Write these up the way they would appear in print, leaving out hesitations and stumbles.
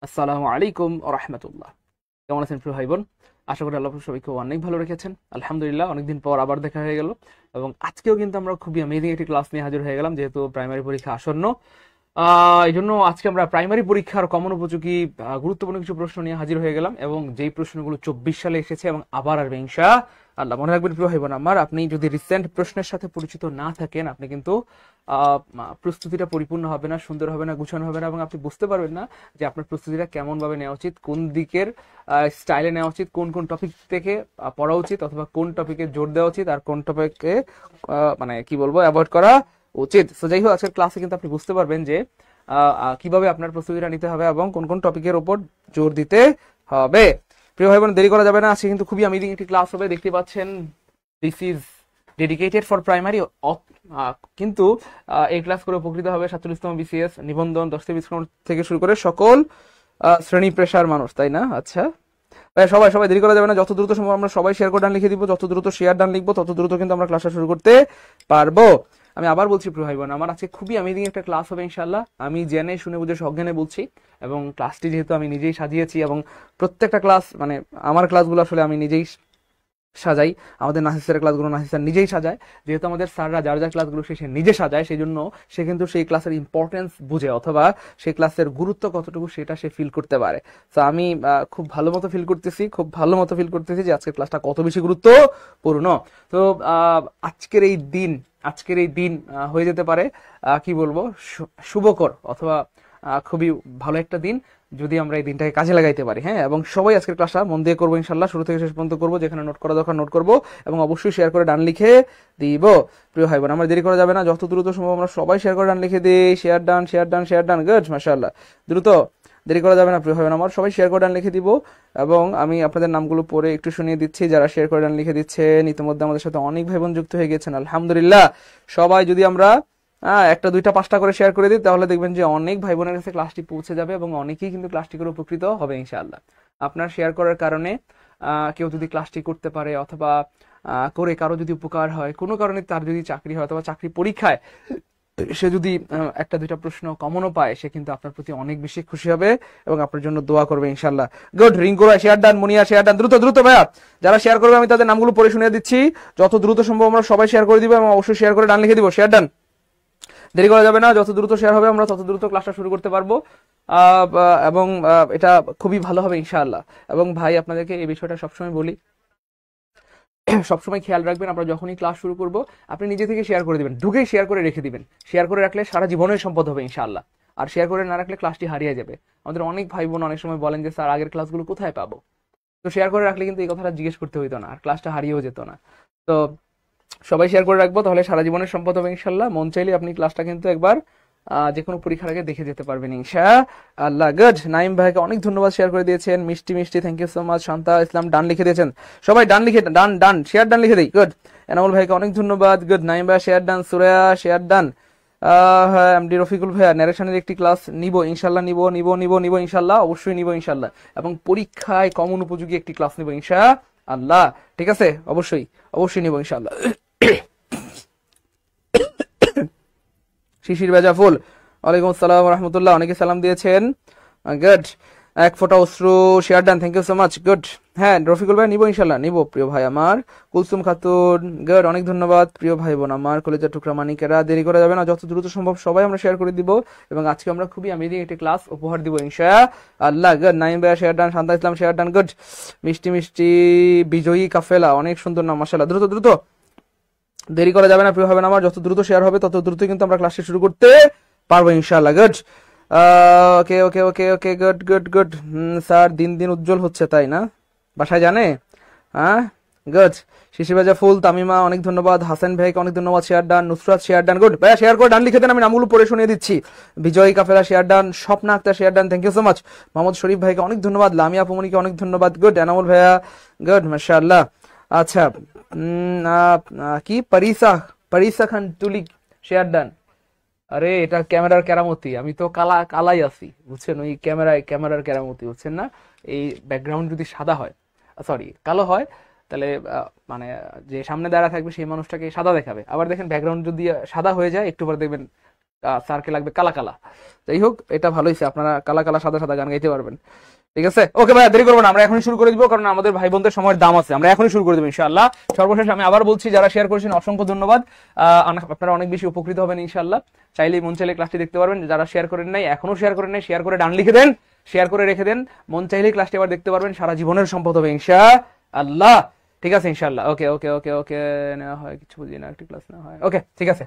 আসসালামু আলাইকুম ওয়া রাহমাতুল্লাহ। কেমন আছেন প্রিয় ভাই বোন? আশা করি আল্লাহ সবাইকে অনেক ভালো রেখেছেন। আলহামদুলিল্লাহ, অনেকদিন পর আবার দেখা হয়ে গেল এবং আজকেও কিন্তু আমরা খুবই অ্যামেজিং একটি ক্লাস নিয়ে হাজির হয়ে গেলাম, যেহেতু প্রাইমারি পরীক্ষা আসন্ন। এই জন্য আজকে আমরা প্রাইমারি পরীক্ষার কমন উপযোগী গুরুত্বপূর্ণ কিছু প্রশ্ন নিয়ে হাজির হয়ে গেলাম, এবং যেই প্রশ্নগুলো 24 সালে এসেছে এবং আবার আসবে ইনশাআল্লাহ। মনে রাখবেন প্রিয় ভাই বোন আমার, আপনি যদি রিসেন্ট প্রশ্নের সাথে পরিচিত না থাকেন, আপনি কিন্তু প্রস্তুতিটা পরিপূর্ণ হবে না, সুন্দর হবে না, গুছানো হবে না, এবং আপনি বুঝতে পারবেন না যে আপনার প্রস্তুতিটা কেমন ভাবে নেওয়া উচিত, কোন দিকের স্টাইলে নেওয়া উচিত, কোন কোন টপিক থেকে পড়া উচিত, অথবা কোন টপিকে জোর দেওয়া উচিত আর কোন টপিকে মানে কি বলবো অ্যাভয়েড করা উচিত। তো যাই হোক, আজকের ক্লাসে কিন্তু আপনি বুঝতে পারবেন যে কিভাবে আপনার প্রস্তুতিটা নিতে হবে এবং কোন কোন টপিকের উপর জোর দিতে হবে। প্রিয় ভাই বোন, দেরি করা যাবে না, আজকে কিন্তু খুবই অ্যামেজিং একটি ক্লাস হবে। দেখতে পাচ্ছেন, this is dedicated for primary. কিন্তু এই ক্লাস করে উপকৃত হবে 47তম বিসিএস, নিবন্ধন, 10 থেকে 20 থেকে শুরু করে সকল শ্রেণী পেশার মানুষ, তাই না? আচ্ছা ভাই, সবাই সবাই দেরি করা যাবে না, যত দ্রুত সম্ভব আমরা সবাই শেয়ার করে ডান লিখে দিব। যত দ্রুত শেয়ার ডান লিখবো তত দ্রুত কিন্তু আমরা ক্লাসটা শুরু করতে পারবো। আমি আবার বলছি প্রিয় ভাই বোন আমার, আজকে খুবই অ্যামেজিং একটা ক্লাস হবে ইনশাআল্লাহ। আমি জেনে শুনে বুঝে সজ্ঞানে বলছি, এবং ক্লাসটি যেহেতু আমি নিজেই সাজিয়েছি, এবং প্রত্যেকটা ক্লাস মানে আমার ক্লাসগুলো আসলে আমি নিজেই সাজাই। আমাদের নাসির স্যারের ক্লাসগুলো নাসির স্যার নিজেই সাজায়। যেহেতু আমাদের স্যাররা যার যার ক্লাসগুলো সে নিজে সাজায়, সেই জন্য সে কিন্তু সেই ক্লাসের ইম্পর্টেন্স বুঝে, অথবা সেই ক্লাসের গুরুত্ব কতটুকু সেটা সে ফিল করতে পারে। তো আমি খুব ভালো মতো ফিল করতেছি, যে আজকের ক্লাসটা কত বেশি গুরুত্বপূর্ণ। তো আজকের এই দিন হয়ে যেতে পারে কি বলবো, শুভকর, অথবা খুবই ভালো একটা দিন যদি আমরা এই দিনটাকে কাজে লাগাইতে পারি। হ্যাঁ, এবং সবাই আজকের ক্লাসটা মন দিয়ে করবো ইনশাল্লাহ, শুরু থেকে শেষ পর্যন্ত করবো। যেখানে নোট করা দরকার নোট করবো, এবং অবশ্যই শেয়ার করে ডান লিখে দিব। প্রিয় ভাই বোন আমার, দেরি করা যাবে না, যত দ্রুত সম্ভব আমরা সবাই শেয়ার করে ডান লিখে দিই। Share done, share done, share done, good, মাশাআল্লাহ, দ্রুত, দেরি করা যাবে না প্রিয় ভাই বোন আমার, সবাই শেয়ার করে ডান লিখে দিব। এবং আমি আপনাদের নামগুলো পরে একটু শুনিয়ে দিচ্ছি যারা শেয়ার করে ডান লিখে দিচ্ছেন। ইতিমধ্যে আমাদের সাথে অনেক ভাই বোন যুক্ত হয়ে গেছেন, আলহামদুলিল্লাহ। সবাই যদি আমরা একটা দুইটা পাঁচটা করে শেয়ার করে দিই, তাহলে দেখবেন যে অনেক ভাই বোনের কাছে ক্লাসটি পৌঁছে যাবে, এবং অনেকেই কিন্তু ক্লাসটি করে উপকৃত হবে ইনশাআল্লাহ। আপনার শেয়ার করার কারণে কেউ যদি ক্লাসটি করতে পারে, অথবা করে কারো যদি উপকার হয়, কোনো কারণে তার যদি চাকরি হয়, অথবা চাকরি পরীক্ষায় সে যদি একটা দুইটা প্রশ্ন কমনও পায়, সে কিন্তু আপনার প্রতি অনেক বেশি খুশি হবে এবং আপনার জন্য দোয়া করবে ইনশাআল্লাহ। গুড, রিঙ্কুরা শেয়ার ডান, মুনিয়া শেয়ার ডান, দ্রুত দ্রুত ভাইয়া যারা শেয়ার করবে আমি তাদের নামগুলো পড়ে শুনিয়ে দিচ্ছি। যত দ্রুত সম্ভব আমরা সবাই শেয়ার করে দিব, এবং অবশ্যই শেয়ার করে ডান লিখে দিব। শেয়ার ডান, দেরি করা যাবে না, যত দ্রুত শেয়ার হবে আমরা তত দ্রুত ক্লাসটা শুরু করতে পারবো, এবং এটা খুবই ভালো হবে ইনশাআল্লাহ। এবং ভাই, আপনাদেরকে এই বিষয়টা সবসময় বলি, সবসময় খেয়াল রাখবেন, আমরা যখনই ক্লাস শুরু করব আপনি নিজে থেকে শেয়ার করে দিবেন, ঢুকেই শেয়ার করে রেখে দিবেন। শেয়ার করে রাখলে সারা জীবনের সম্পদ হবে ইনশাআল্লাহ, আর শেয়ার করে না রাখলে ক্লাসটি হারিয়ে যাবে। আমাদের অনেক ভাই বোন অনেক সময় বলেন যে স্যার আগের ক্লাসগুলো কোথায় পাবো। তো শেয়ার করে রাখলে কিন্তু এই কথাটা জিজ্ঞেস করতে হইতো না, আর ক্লাসটা হারিয়েও যেত না। তো সবাই শেয়ার করে রাখবো, তাহলে সারা জীবনের সম্পদ হবে ইনশাল্লাহ। মন চাইলে আপনি ক্লাসটা কিন্তু একবার যে কোনো পরীক্ষার আগে দেখে যেতে পারবেন ইনশাআল্লাহ। গুড, নাইম ভাইকে অনেক ধন্যবাদ, শেয়ার করে দিয়েছেন। মিষ্টি মিষ্টি, thank you so much. Shanta Islam done লিখে দিয়েছেন, সবাই ডান লিখে ডান ডান শেয়ার ডান লিখে দিই। গুড, এনামুল ভাইকে অনেক ধন্যবাদ। গুড, নাইম ভাই share done, Suraya share done. হ্যাঁ, এমডি রফিকুল ভাইয়া ন্যারেশনের একটি ক্লাস নিব ইনশাল্লাহ, নিব ইনশাল্লাহ, অবশ্যই নিব ইনশাল্লাহ, এবং পরীক্ষায় কমন উপযোগী একটি ক্লাস নিব ইনশাআল্লাহ। ঠিক আছে, অবশ্যই অবশ্যই নিব ইনশাআল্লাহ। শিশির ভেজা ফুল, ওয়ালাইকুম আসসালাম রহমতুল্লাহ, অনেকে সালাম দিয়েছেন। গুড, এক ফোঁটা অশ্রু share done, thank you so much. Good, হ্যাঁ রফিকুল ভাই নিব ইনশাল্লাহ, নিব প্রিয় ভাই আমার। কুলসুম খাতুন, গুড, অনেক ধন্যবাদ প্রিয় ভাই বোন আমার। কলেজের টুকরা মানিকেরা, দেরি করা যাবে না, যত দ্রুত সম্ভব সবাই আমরা শেয়ার করে দিব, এবং আজকে আমরা খুবই অ্যামেজিং একটি ক্লাস উপহার দিব ইনশাআল্লাহ। গুড, নাইম ভাই শেয়ার ডান, শান্তা ইসলাম শেয়ার ডান। গুড, মিষ্টি মিষ্টি বিজয়ী কাফেলা, অনেক সুন্দর নাম মাশাআল্লাহ, দ্রুত দ্রুত, দেরি করা যাবে না প্রিয় হবে না আমার, যত দ্রুত শেয়ার হবে তত দ্রুত কিন্তু আমরা ক্লাসটি শুরু করতে পারবো ইনশাআল্লাহ। গুড, ওকে ওকে ওকে ওকে, গুড গুড গুড। স্যার দিন দিন উজ্জ্বল হচ্ছে, তাই না? বাসায় জানে? হ্যাঁ, গুড। শিশির ভাজা ফুল, তামিমা অনেক ধন্যবাদ। হাসান ভাইকে অনেক ধন্যবাদ, share done. Nusrat share done, good ভাইয়া শেয়ার করে ডান লিখে দেন, আমি নামগুলো পড়ে শুনিয়ে দিচ্ছি। Bijoy Kafela share done, Swapna Akter share done, thank you so much. Mohammad Sharif ভাইকে অনেক ধন্যবাদ। লামিয়া পুমনিকে অনেক ধন্যবাদ। গুড, এনামুল ভাইয়া, গুড, মাশাআল্লাহ। আচ্ছা, কি পারিসা খান তুলি শেয়ার ডান। আরে এটা ক্যামেরার কেরামতি, আমি তো কালাই আছি বুঝছেন, ওই ক্যামেরার কেরামতি বুঝছেন না। এই ব্যাকগ্রাউন্ড যদি সাদা হয়, সরি কালো হয়, তাহলে মানে যে সামনে দাঁড়া থাকবে সেই মানুষটাকে সাদা দেখাবে। আবার দেখেন ব্যাকগ্রাউন্ড যদি সাদা হয়ে যায়, একটু পরে দেখবেন স্যারকে লাগবে কালা কালা। যাই হোক, এটা ভালো হয়েছে, আপনারা কালা কালা সাদা সাদা গান গাইতে পারবেন। ঠিক আছে, ওকে ভাই, দেরি করবো না, আমরা এখনই শুরু করে দিব, কারণ আমাদের ভাই বোনদের সময়ের দাম আছে, আমরা এখনই শুরু করে দেবো ইনশাআল্লাহ। সর্বশেষ আমি আবার বলছি, যারা শেয়ার করেছেন অসংখ্য ধন্যবাদ। আপনারা অনেক বেশি উপকৃত হবেন ইনশাআল্লাহ। চাইলেই মন চাইলে ক্লাসটি দেখতে পারবেন, যারা শেয়ার করেন নাই, এখনো শেয়ার করেন নাই, শেয়ার করে ডান লিখে দেন, শেয়ার করে রেখে দেন, মন চাইলেই ক্লাসটি আবার দেখতে পারবেন, সারা জীবনের সম্পদ হবে ইনশাআল্লাহ। ঠিক আছে ইনশাআল্লাহ, ওকে ওকে ওকে ওকে, নেওয়া হয় কিছু বুঝি না, একটি ক্লাস নেওয়া হয়, ওকে ঠিক আছে।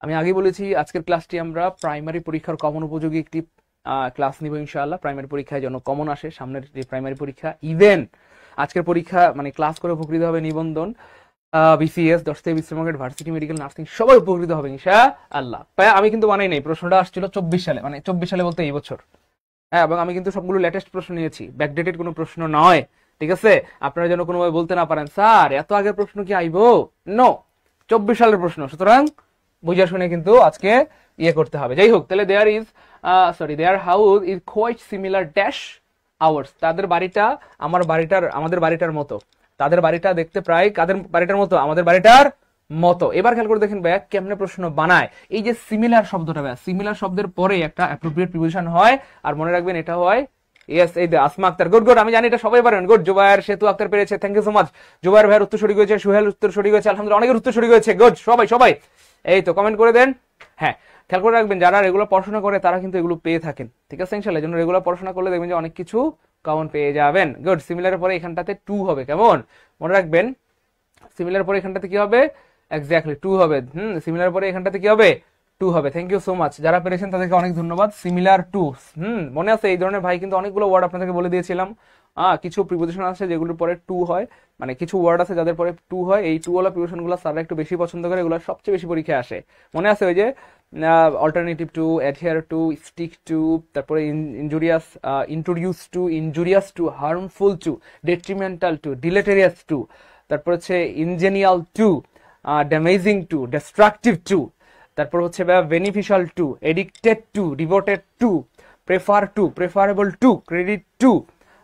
আমি আগে বলেছি আজকের ক্লাসটি আমরা প্রাইমারি পরীক্ষার কমন উপযোগী একটি ক্লাস নিব ইনশাআল্লাহ। প্রাইমারি পরীক্ষায় যেন কমন আসে, সামনের যে প্রাইমারি পরীক্ষা, ইভেন আজকের পরীক্ষা মানে ক্লাস করে উপকৃত হবে নিবন্ধন, বিসিএস, 10 থেকে 20 মার্কেট, ভার্সিটি, মেডিকেল, নার্সিং, সবাই উপকৃত হবে ইনশাআল্লাহ। আমি কিন্তু বানাই নাই, প্রশ্নটা আসছিল 24 সালে, মানে 24 সালে বলতে এই বছর। হ্যাঁ, এবং আমি কিন্তু সবগুলো লেটেস্ট প্রশ্ন নিয়েছি, ব্যাকডেটেড কোনো প্রশ্ন নয়। ঠিক আছে, আপনারা যেন কোনোভাবে বলতে না পারেন স্যার এত আগের প্রশ্ন কি আইবো, নো, 24 সালের প্রশ্ন, সুতরাং বুঝা শুনে কিন্তু আজকে ইয়ে করতে হবে। যাই হোক, তাহলে their house is quite similar dash ours, তাদের বাড়িটা আমাদের বাড়িটার মতো, তাদের বাড়িটা দেখতে প্রায় কাদের বাড়িটার মতো, আমাদের বাড়িটার মতো। এবার খেয়াল করে দেখেন ভাইয়া কেমনে প্রশ্ন বানায়। এই যে সিমিলার শব্দটা, ভাইয়া সিমিলার শব্দের পরে একটা অ্যাপ্রোপ্রিয়েট প্রিপোজিশন হয়, আর মনে রাখবেন এটা হয় ইয়েস, এই যে আসমা আক্তার, গুড গুড, আমি জানি এটা সবাই পারেন, গুড। জুবায়ের, সেতু আক্তার পেরেছে, thank you so much. Zubair ভাইয়ের উত্তর সঠিক হয়েছে, সুহেল উত্তর সঠিক হয়েছে, আলহামদুলিল্লাহ, অনেকের উত্তর সঠিক হয়েছে, গুড, সবাই সবাই এই তো কমেন্ট করে দেন। হ্যাঁ, খেয়াল করে রাখবেন যারা রেগুলার পড়াশোনা করে তারা কিন্তু এগুলো পেয়ে থাকেন। ঠিক আছে ইনশাআল্লাহ, জন্য রেগুলার পড়াশোনা করলে দেখবেন যে অনেক কিছু কমন পেয়ে যাবেন। গুড, সিমিলারের পরে এখানটাতে টু হবে, কেমন মনে রাখবেন, সিমিলার পরে এখানটাতে কি হবে, এক্স্যাক্টলি টু হবে। সিমিলার পরে এখানটাতে কি হবে, টু হবে। থ্যাংক ইউ সো মাচ, যারা পেরেছেন তাদেরকে অনেক ধন্যবাদ। সিমিলার টু, মনে আছে এই ধরনের ভাই কিন্তু অনেকগুলো ওয়ার্ড আপনাদেরকে বলে দিয়েছিলাম। কিছু প্রিপোজিশন আছে যেগুলোর পরে টু হয়, মানে কিছু ওয়ার্ড আছে যাদের পরে টু হয়, এই টু ওয়ালা প্রিপোজিশন গুলো স্যাররা একটু বেশি পছন্দ করে, এগুলো সবচেয়ে বেশি পরীক্ষায় আসে। মনে আছে ওই যে alternative to, adhere to, stick to, তারপরে injurious, introduce to, injurious to, harmful to, detrimental to, deleterious to, তারপর হচ্ছে inimical to, damaging to, destructive to, তারপর হচ্ছে beneficial to, addicted to, devoted to, prefer to, preferable to, credit to.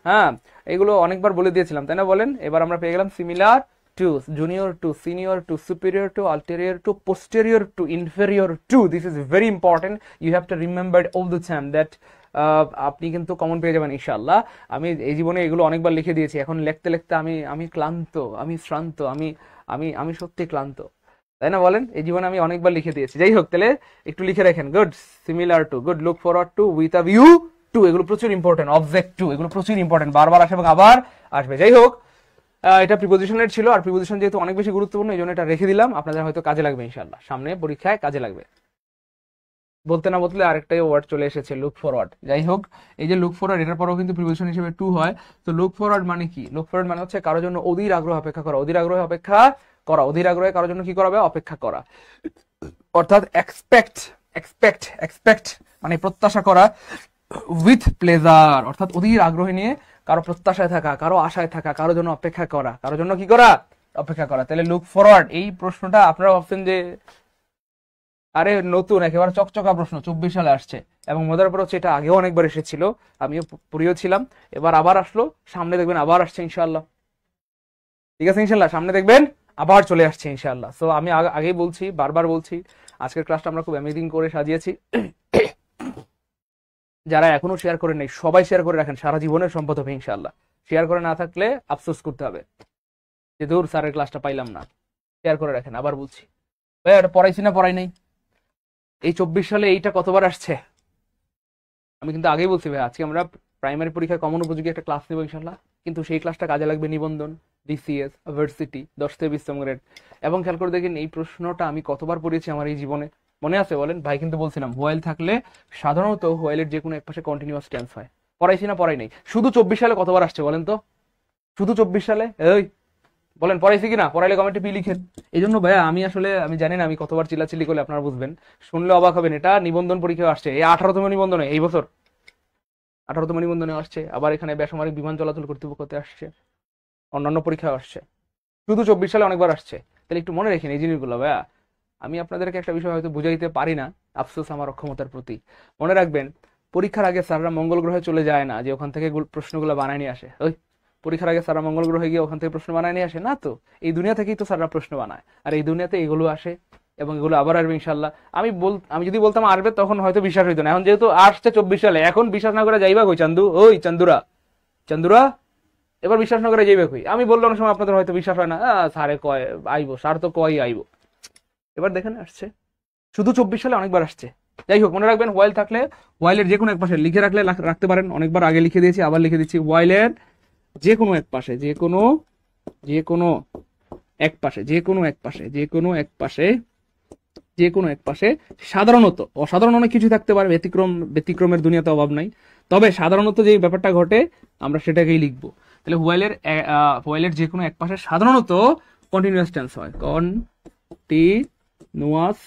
হ্যাঁ, এগুলো অনেকবার বলে দিয়েছিলাম তাই না, বলেন। এবার আমরা পেয়ে গেলাম similar to, junior to, senior to, superior to, ulterior to, posterior to, inferior to. This is very important, you have to remember all the time that. আপনি কিন্তু কমন পেয়ে যাবেন ইনশাআল্লাহ। আমি এই জীবনে এগুলো অনেকবার লিখে দিয়েছি, এখন লিখতে লিখতে আমি ক্লান্ত, আমি শ্রান্ত, আমি সত্যি ক্লান্ত, তাই না বলেন। এই জীবনে আমি অনেকবার লিখে দিয়েছি। যাই হোক, তাহলে একটু লিখে রাখেন। Good, similar to, good, look forward to, with a view to, এগুলো প্রচুর ইম্পর্টেন্ট। অবজেক্ট টু, এগুলো প্রচুর ইম্পর্টেন্ট, বারবার আসে এবং আবার আসবে। যাই হোক, এটা প্রিপোজিশনের ছিল, আর প্রিপোজিশন যেহেতু অনেক বেশি গুরুত্বপূর্ণ এই জন্য এটা রেখে দিলাম, আপনাদের হয়তো কাজে লাগবে ইনশাআল্লাহ, সামনে পরীক্ষায় কাজে লাগবে। বলতে না বলতে আরেকটাই ওয়ার্ড চলে এসেছে, লুক ফরওয়ার্ড। যাই হোক, এই যে লুক ফরওয়ার্ড, এটার পরেও কিন্তু প্রিপোজিশন হিসেবে টু হয়। তো লুক ফরওয়ার্ড মানে কি? লুক ফরওয়ার্ড মানে হচ্ছে কারোর জন্য অধীর আগ্রহ অপেক্ষা করা, অধীর আগ্রহে অপেক্ষা করা, অধীর আগ্রহে কারোর জন্য কি করা হবে, অপেক্ষা করা। অর্থাৎ এক্সপেক্ট মানে প্রত্যাশা করা, উইথ প্লেজার অর্থাৎ অধীর আগ্রহ নিয়ে কারো প্রত্যাশায় থাকা, কারো আশায় থাকা, কারো জন্য অপেক্ষা করা, কারো জন্য কি করা, অপেক্ষা করা। তাহলে লুক ফরওয়ার্ড, এই প্রশ্নটা আপনারা ভাবছেন যে আরে নতুন একেবারে চকচকা প্রশ্ন, 24 সালে আসছে, এবং মজার পর হচ্ছে এটা আগেও অনেকবার এসেছিল, আমিও পড়িও ছিলাম, এবার আবার আসলো, সামনে দেখবেন আবার আসছে ইনশাআল্লাহ। ঠিক আছে ইনশাআল্লাহ, সামনে দেখবেন আবার চলে আসছে ইনশাআল্লাহ। সো আমি আগেই বলছি, বারবার বলছি, আজকের ক্লাসটা আমরা খুব অ্যামেজিং করে সাজিয়েছি। যারা এখনো শেয়ার করে নেই সবাই শেয়ার করে রাখেন, সারা জীবনের সম্পদ হবে ইনশাআল্লাহ। শেয়ার করে না থাকলে আফসোস করতে হবে যে দূর স্যারের ক্লাসটা পাইলাম না। শেয়ার করে রাখেন, আবার বলছি ভাই, ওটা পড়াইছি না পড়াই নাই, এই 24 সালে এইটা কতবার আসছে। আমি কিন্তু আগেই বলছি ভাই, আজকে আমরা প্রাইমারি পরীক্ষায় কমন উপযোগী একটা ক্লাস নেব ইনশাআল্লাহ, কিন্তু সেই ক্লাসটা কাজে লাগবে নিবন্ধন, বিসিএস, ভার্সিটি, 10 থেকে 20 গ্রেড। এবং খেয়াল করে দেখেন এই প্রশ্নটা আমি কতবার পড়েছি আমার এই জীবনে, মনে আছে বলেন ভাই? কিন্তু বলছিলাম হোয়াইল থাকলে সাধারণত হোয়াইলের যে কোনো এক পাশে কন্টিনিউয়াস টেন্স হয়। পড়াইছি না পড়াই নাই, শুধু 24 সালে কতবার আসছে বলেন তো, শুধু 24 সালে। এই বলেন পড়াইছি কিনা, পড়াইলে কমেন্টে পি লিখেন। এই জন্য ভাইয়া আমি জানি না আমি কতবার চিল্লাচিল্লি করলে আপনারা বুঝবেন, শুনলে অবাক হবেন। এটা নিবন্ধন পরীক্ষা আসছে, এই 18তম নিবন্ধনে, এই বছর 18তম নিবন্ধনে আসছে, আবার এখানে বেসামরিক বিমান চলাচল কর্তৃপক্ষতে আসছে, অন্যান্য পরীক্ষা আসছে, শুধু 24 সালে অনেকবার আসছে। তাহলে একটু মনে রাখেন এই জিনিসগুলো ভাইয়া। আমি আপনাদেরকে একটা বিষয় হয়তো বুঝাইতে পারি না, আফসোস আমার অক্ষমতার প্রতি। মনে রাখবেন পরীক্ষার আগে স্যাররা মঙ্গল গ্রহে চলে যায় না যে ওখান থেকে প্রশ্নগুলো বানায় নিয়ে আসে। ওই পরীক্ষার আগে স্যাররা মঙ্গল গ্রহে গিয়ে ওখান থেকে প্রশ্ন বানায় নিয়ে আসে না, তো এই দুনিয়া থেকেই তো স্যাররা প্রশ্ন বানায়, আর এই দুনিয়াতে এগুলো আসে এবং এগুলো আবার আসবে ইনশাল্লাহ। আমি যদি বলতাম আসবে তখন হয়তো বিশ্বাস হইতো না, এখন যেহেতু আসছে 24 সালে, এখন বিশ্বাস না করে যাইবা কই চান্দু, ওই চান্দুরা চান্দুরা, এবার বিশ্বাস না করে যাইবে কই? আমি বললাম অনেক সময় আপনাদের হয়তো বিশ্বাস হয় না, স্যারে কয় আইবো, স্যার তো কয় আইবো, এবার দেখেন আসছে, শুধু 24 সালে অনেকবার আসছে। যাই হোক, মনে রাখবেন ওয়াইল থাকলে ওয়াইলের যে কোনো এক পাশে লিখে রাখলে রাখতে পারেন, অনেকবার আগে লিখে দিয়েছি, আবার লিখে দিচ্ছি, ওয়াইলের যে কোনো এক পাশে, যে কোনো এক পাশে, যে কোনো এক পাশে, যে কোনো এক পাশে, যে কোনো এক পাশে সাধারণত, অসাধারণ অনেক কিছু থাকতে পারে, ব্যতিক্রমের দুনিয়াতে অভাব নাই, তবে সাধারণত যে ব্যাপারটা ঘটে আমরা সেটাকেই লিখবো। তাহলে ওয়াইলের যে কোনো এক পাশে সাধারণত কন্টিনিউয়াস টেন্স হয়, কন্টিনিউয়াস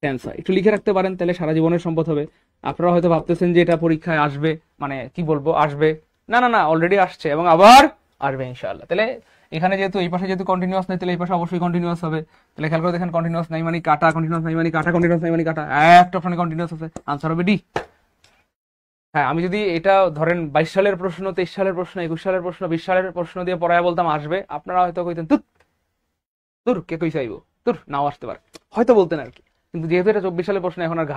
টেন্স হয়, একটু লিখে রাখতে পারেন, তাহলে সারা জীবনের সম্পদ হবে। আপনারা হয়তো ভাবতেছেন যে এটা পরীক্ষায় আসবে, মানে কি বলবো, আসবে না, না না, অলরেডি আসছে এবং আবার আসবে ইনশাআল্লাহ। তাহলে এখানে যেহেতু এই পাশে যেহেতু কন্টিনিউয়াস নেই, তাহলে এই পাশে অবশ্যই কন্টিনিউয়াস হবে। তাহলে খেয়াল করে দেখেন, কন্টিনিউয়াস নাই মানে কাটা, কন্টিনিউয়াস নাই মানে কাটা, কন্টিনিউয়াস নাই মানে কাটা, একটা অপশনে কন্টিনিউয়াস আছে, আনসার হবে ডি। হ্যাঁ, আমি যদি এটা ধরেন 22 সালের প্রশ্ন, 23 সালের প্রশ্ন, 21 সালের প্রশ্ন, 20 সালের প্রশ্ন দিয়ে পড়ায় বলতাম আসবে, আপনারা হয়তো কইতেন তোর কে কই চাইবো, তোর নাও আসতে পারে, হয়তো বলতেন আর কি। কিন্তু যেহেতু এটা 24 সালের প্রশ্ন, এখন আর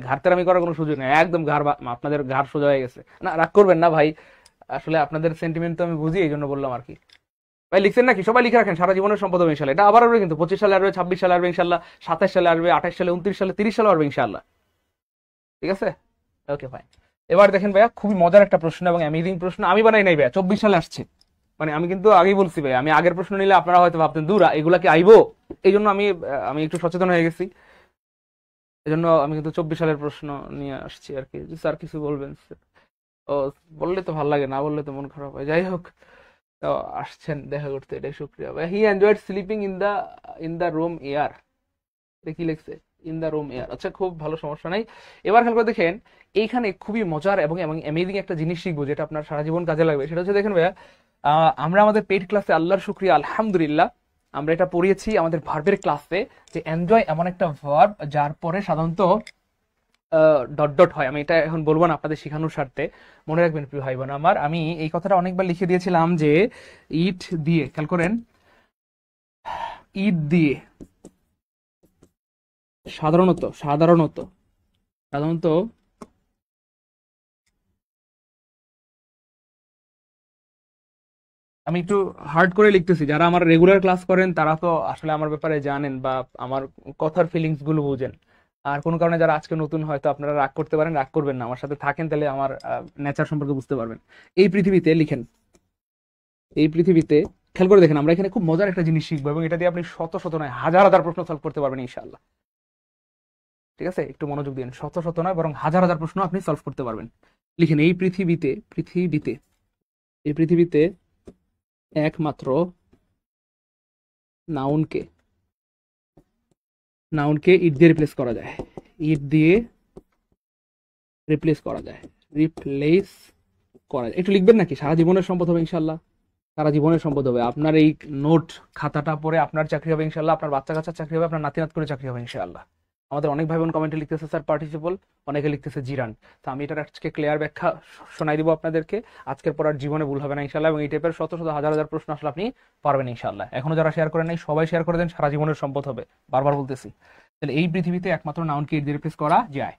ঘাড়তেরামি করার কোনো সুযোগ নেই, একদম আপনাদের ঘাড় সোজা হয়ে গেছে। না, রাগ করবেন না ভাই, আসলে আপনাদের সেন্টিমেন্ট তো আমি বুঝি, এই জন্য বললাম আর কি। ভাই লিখছেন নাকি? সবাই লিখে রাখেন, সারা জীবনের সম্পদ হবে ইনশাল্লাহ। এটা আবার আসবে কিন্তু 25 সালে আসবে, 26 সালে আসবে ইনশাল্লাহ, 27 সালে আসবে, 28 সালে, 29 সালে, 30 সালে আসবে ইনশাল্লাহ। ঠিক আছে, ওকে ভাই। এবার দেখেন ভাইয়া, খুবই মজার একটা প্রশ্ন এবং অ্যামেজিং প্রশ্ন, আমি বানাই নাই ভাইয়া, 24 সালে আসছে, মানে আমি কিন্তু আগেই বলছি ভাই, আমি আগের প্রশ্ন নিলে আপনারা হয়তো ভাবতেন দূর এগুলা কি আইবো, এই জন্য আমি একটু সচেতন হয়ে গেছি, এই জন্য আমি কিন্তু 24 সালের প্রশ্ন নিয়ে আসছি আর কি। স্যার কিছু বলবেন? ও, বললে তো ভালো লাগে, না বললে তো মন খারাপ হয়। যাই হোক, তো আসছেন দেখা করতে, এটাই শুক্রিয়া ভাই। He enjoyed sleeping in the room air, কি লিখছে? ইন দা রুম এয়ার, আচ্ছা খুব ভালো, সমস্যা নাই। এবার খেয়াল করে দেখেন, এইখানে খুবই মজার এবং অ্যামেজিং একটা জিনিস শিখবো, যেটা আপনার সারা জীবন কাজে লাগবে। সেটা হচ্ছে দেখেন ভাইয়া, আমরা আমাদের পেইড ক্লাসে, আল্লাহর শুকরিয়া আলহামদুলিল্লাহ, আমরা এটা পড়িয়েছি আমাদের ভার্বের ক্লাসে, যে এনজয় এমন একটা ভার্ব যার পরে সাধারণত ডট ডট হয়। আমি এটা এখন বলবো না আপনাদের শেখানোর স্বার্থে, মনে রাখবেন প্রিয় ভাই বোন আমার, আমি এই কথাটা অনেকবার লিখে দিয়েছিলাম যে ইট দিয়ে, খেয়াল করেন, ইট দিয়ে সাধারণত সাধারণত সাধারণত আমি একটু হার্ড করে লিখতেছি, যারা আমার রেগুলার ক্লাস করেন তারা তো আসলে আমার ব্যাপারে জানেন বা আমার কথার ফিলিংস গুলো বুঝেন। আর কোনো কারণে যারা আজকে নতুন, হয়তো আপনারা রাগ করতে পারেন, রাগ করবেন না, আমার সাথে থাকেন তাহলে আমার নেচার সম্পর্কে বুঝতে পারবেন। এই পৃথিবীতে লিখেন, এই পৃথিবীতে, খেয়াল করে দেখেন, আমরা এখানে খুব মজার একটা জিনিস শিখবো এবং এটা দিয়ে আপনি শত শত নয় হাজার হাজার প্রশ্ন সলভ করতে পারবেন ইনশাআল্লাহ। ঠিক আছে, একটু মনোযোগ দিন, শত শত নয় বরং হাজার হাজার প্রশ্ন আপনি সলভ করতে পারবেন। লিখেন, এই পৃথিবীতে, এই পৃথিবীতে একমাত্র নাউনকে ইট দিয়ে রিপ্লেস করা যায়, ইট দিয়ে রিপ্লেস করা যায়, রিপ্লেস করা যায়। একটু লিখবেন নাকি? সারা জীবনের সম্পদ হবে ইনশাল্লাহ, সারা জীবনের সম্পদ হবে। আপনার এই নোট খাতাটা পড়ে আপনার চাকরি হবে ইনশাল্লাহ, আপনার বাচ্চা কাচ্চার চাকরি হবে, আপনার নাতি নাত করে চাকরি হবে ইনশাল্লাহ। আমাদের অনেক ভাই বোন কমেন্টে লিখতেছে স্যার পার্টিসিপল, অনেকে লিখতেছে জিরান, তো আমি এটার আজকে ক্লিয়ার ব্যাখ্যা শোনাই দিব আপনাদেরকে। আজকের পর আর জীবনে ভুল হবে না ইনশাল্লাহ, এবং এই টাইপের শত শত হাজার হাজার প্রশ্ন আসলে আপনি পারবেন ইনশাল্লাহ। এখনো যারা শেয়ার করেন নাই সবাই শেয়ার করে দেন, সারা জীবনের সম্পদ হবে, বারবার বলতেছি। তাহলে এই পৃথিবীতে একমাত্র নাউনকে ইট দিয়ে রিপ্লেস করা যায়।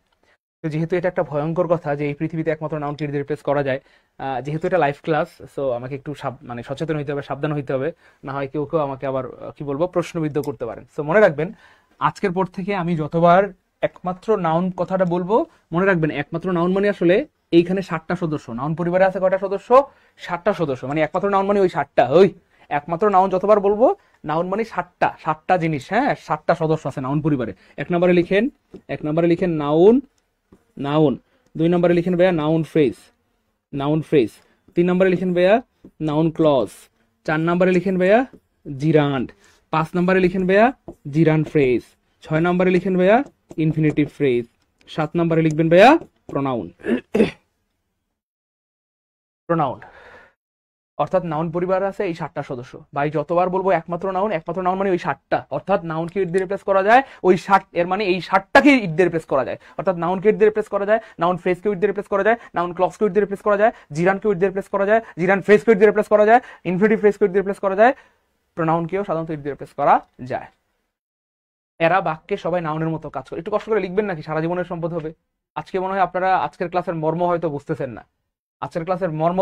তো যেহেতু এটা একটা ভয়ঙ্কর কথা যে এই পৃথিবীতে একমাত্র নাউনকে ইট দিয়ে রিপ্লেস করা যায়, যেহেতু এটা লাইভ ক্লাস, সো আমাকে একটু মানে সচেতন হইতে হবে, সাবধান হইতে হবে, না হয় কেউ কেউ আমাকে আবার কি বলবো প্রশ্নবিদ্ধ করতে পারেন। সো মনে রাখবেন, আজকের পর থেকে আমি যতবার একমাত্র নাউন কথাটা বলবো, মনে রাখবেন একমাত্র নাউন মানে আসলে এইখানে 7টা সদস্য। নাউন পরিবারে আছে কয়টা সদস্য? 7টা সদস্য। মানে একমাত্র নাউন মানে ওই 7টা, ওই একমাত্র নাউন যতবার বলবো, নাউন মানে 7টা জিনিস, হ্যাঁ 7টা সদস্য আছে নাউন পরিবারে। এক নম্বরে লিখেন নাউন, 2 নম্বরে লিখেন ভাইয়া নাউন ফ্রেজ, 3 নম্বরে লিখেন ভাইয়া নাউন ক্লজ, 4 নম্বরে লিখেন ভাইয়া জিরান্ড, 5 নম্বরে লিখেন ভাইয়া জিরান্ড ফ্রেজ, 6 নম্বরে লিখেন ভাইয়া ইনফিনিটিভ ফ্রেজ, 7 নম্বরে লিখবেন ভাইয়া প্রোনাউন। অর্থাৎ নাউন পরিবার আছে এই 7টা সদস্য। ভাই যতবার বলবো একমাত্র নাউন মানে ওই 7টা, অর্থাৎ নাউনকে ইট দিয়ে রিপ্লেস করা যায় ওই 7, এর মানে এই 7টাকে ইট দিয়ে রিপ্লেস করা যায়। অর্থাৎ নাউনকে ইট দিয়ে রিপ্লেস করা যায়, নাউন ফ্রেজকে ইট দিয়ে রিপ্লেস করা যায়, নাউন ক্লজকে ইট দিয়ে রিপ্লেস করা যায়, জিরানকে ইট দিয়ে রিপ্লেস করা যায়, জিরান ফ্রেজকে ইট দিয়ে রিপ্লেস করা যায়, ইনফিনিটিভ ফ্রেজকে ইট দিয়ে রিপ্লেস করা যায়, প্রোনাউনকেও সাধারণত ইট দিয়ে রিপ্লেস করা যায়। এরা বাক্যে সবাই নাউনের মতো কাজ করে। একটু কষ্ট করে লিখবেন নাকি, সারা জীবনের সম্পদ হবে। আজকে মনে হয় আপনারা আজকের ক্লাসের মর্ম হয়তো বুঝতেছেন না। আজকের ক্লাসের মর্ম